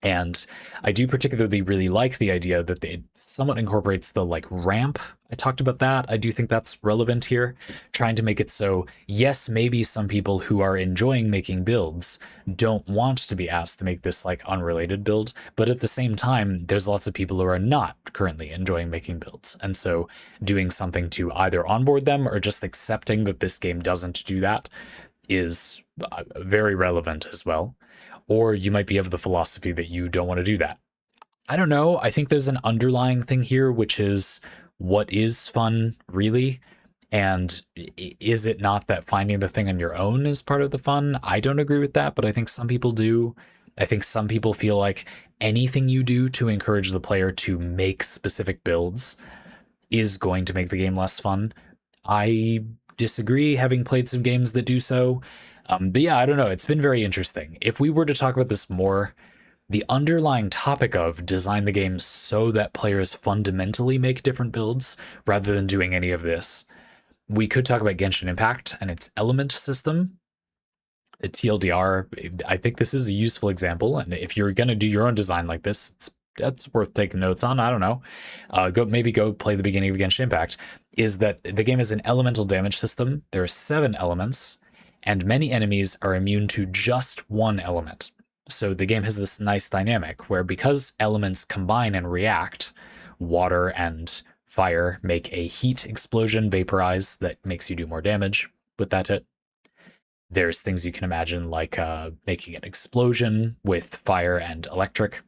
And I do particularly really like the idea that it somewhat incorporates the like ramp. I talked about that. I do think that's relevant here, trying to make it so, yes, maybe some people who are enjoying making builds don't want to be asked to make this like unrelated build, but at the same time, there's lots of people who are not currently enjoying making builds. And so doing something to either onboard them or just accepting that this game doesn't do that is very relevant as well. Or you might be of the philosophy that you don't want to do that. I don't know. I think there's an underlying thing here, which is what is fun, really? And is it not that finding the thing on your own is part of the fun? I don't agree with that, but I think some people do. I think some people feel like anything you do to encourage the player to make specific builds is going to make the game less fun. I disagree, having played some games that do so. But yeah, I don't know. It's been very interesting. If we were to talk about this more, the underlying topic of design the game so that players fundamentally make different builds rather than doing any of this, we could talk about Genshin Impact and its element system. The TLDR, I think this is a useful example. And if you're going to do your own design like this, that's worth taking notes on. I don't know. Go play the beginning of Genshin Impact. Is that the game is an elemental damage system. There are 7 elements, and many enemies are immune to just one element. So the game has this nice dynamic where because elements combine and react, water and fire make a heat explosion vaporize that makes you do more damage with that hit. There's things you can imagine like making an explosion with fire and electric.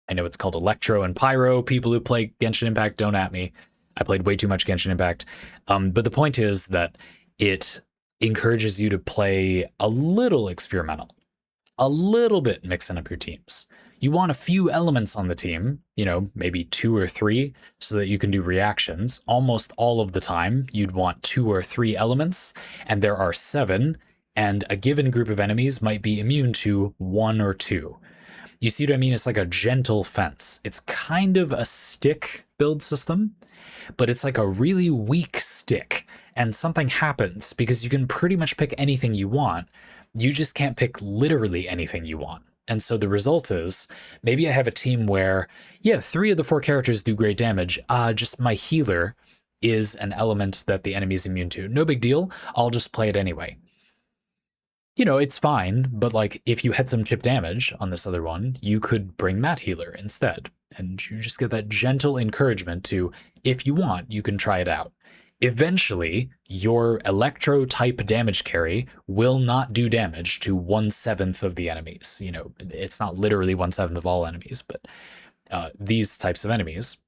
I know it's called Electro and Pyro. People who play Genshin Impact, don't at me. I played way too much Genshin Impact. But the point is that it encourages you to play a little experimental, a little bit mixing up your teams. You want a few elements on the team, maybe 2 or 3, so that you can do reactions. Almost all of the time, you'd want 2 or 3 elements, and there are 7, and a given group of enemies might be immune to 1 or 2. You see what I mean? It's like a gentle fence. It's kind of a stick build system, but it's like a really weak stick. And something happens because you can pretty much pick anything you want. You just can't pick literally anything you want. And so the result is maybe I have a team where, 3 of the 4 characters do great damage. Just my healer is an element that the enemy is immune to. No big deal. I'll just play it anyway. It's fine, but like if you had some chip damage on this other one, you could bring that healer instead. And you just get that gentle encouragement to, if you want, you can try it out. Eventually, your electro type damage carry will not do damage to 1/7 of the enemies. It's not literally 1/7 of all enemies, but these types of enemies.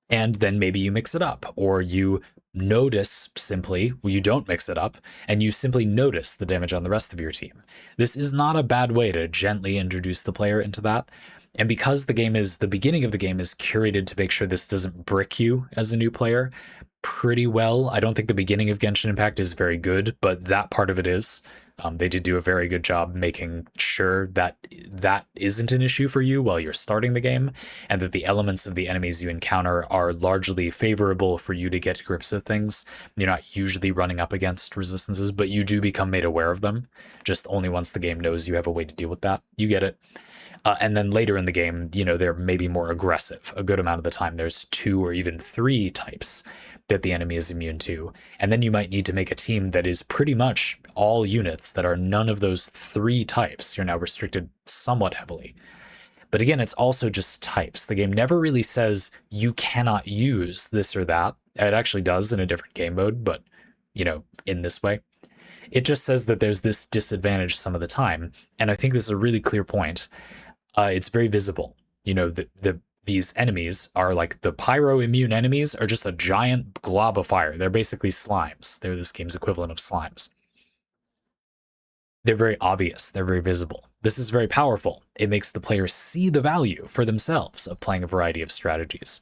And then maybe you mix it up, or you notice simply, you don't mix it up, and you simply notice the damage on the rest of your team. This is not a bad way to gently introduce the player into that. And because the beginning of the game is curated to make sure this doesn't brick you as a new player pretty well. I don't think the beginning of Genshin Impact is very good, but that part of it is. They did do a very good job making sure that that isn't an issue for you while you're starting the game, and that the elements of the enemies you encounter are largely favorable for you to get to grips with things. You're not usually running up against resistances, but you do become made aware of them, just only once the game knows you have a way to deal with that. You get it. And then later in the game, they're maybe more aggressive. A good amount of the time, there's 2 or even 3 types that the enemy is immune to. And then you might need to make a team that is pretty much all units that are none of those 3 types. You're now restricted somewhat heavily. But again, it's also just types. The game never really says you cannot use this or that. It actually does in a different game mode, but, in this way. It just says that there's this disadvantage some of the time. And I think this is a really clear point. It's very visible. These enemies are like the pyro immune enemies are just a giant glob of fire. They're basically slimes. They're this game's equivalent of slimes. They're very obvious. They're very visible. This is very powerful. It makes the players see the value for themselves of playing a variety of strategies.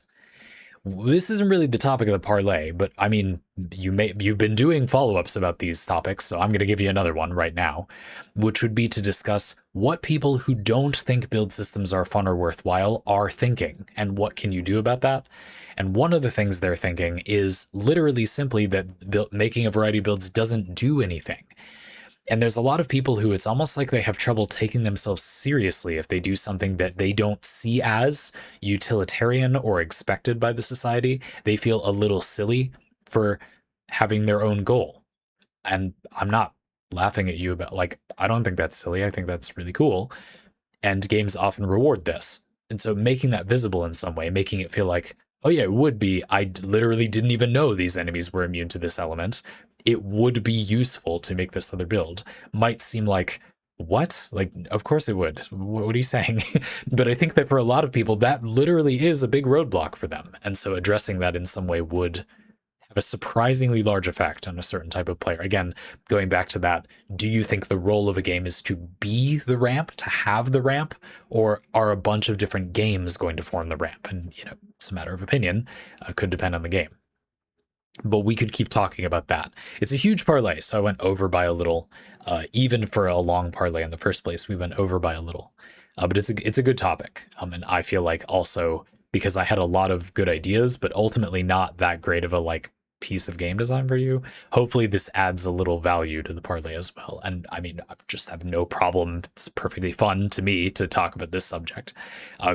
This isn't really the topic of the parlay, but I mean, you've been doing follow-ups about these topics, so I'm going to give you another one right now, which would be to discuss what people who don't think build systems are fun or worthwhile are thinking, and what can you do about that. And one of the things they're thinking is literally simply that making a variety of builds doesn't do anything. And there's a lot of people who it's almost like they have trouble taking themselves seriously if they do something that they don't see as utilitarian or expected by the society. They feel a little silly for having their own goal. And I'm not laughing at you about, I don't think that's silly. I think that's really cool. And games often reward this. And so making that visible in some way, making it feel like, oh yeah, it would be, I literally didn't even know these enemies were immune to this element. It would be useful to make this other build. Might seem like, what? Of course it would. What are you saying? But I think that for a lot of people, that literally is a big roadblock for them. And so addressing that in some way would have a surprisingly large effect on a certain type of player. Again, going back to that, do you think the role of a game is to be the ramp, to have the ramp, or are a bunch of different games going to form the ramp? And, it's a matter of opinion. Could depend on the game. But we could keep talking about that. It's a huge parlay, so I went over by a little. Even for a long parlay in the first place, we went over by a little. But it's a good topic. And I feel like also because I had a lot of good ideas, but ultimately not that great of a piece of game design for you. Hopefully this adds a little value to the parlay as well. And I mean, I just have no problem. It's perfectly fun to me to talk about this subject.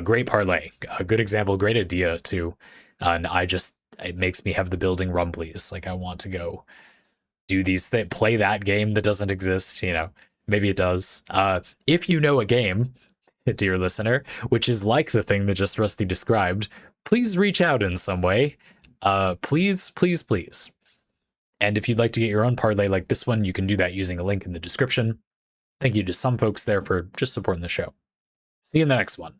Great parlay, a good example, great idea too. And it makes me have the building rumblies. I want to go do these things, play that game that doesn't exist. Maybe it does. If you know a game, dear listener, which is like the thing that Just Rusty described, please reach out in some way. Please, please, please. And if you'd like to get your own parlay like this one, you can do that using a link in the description. Thank you to some folks there for just supporting the show. See you in the next one.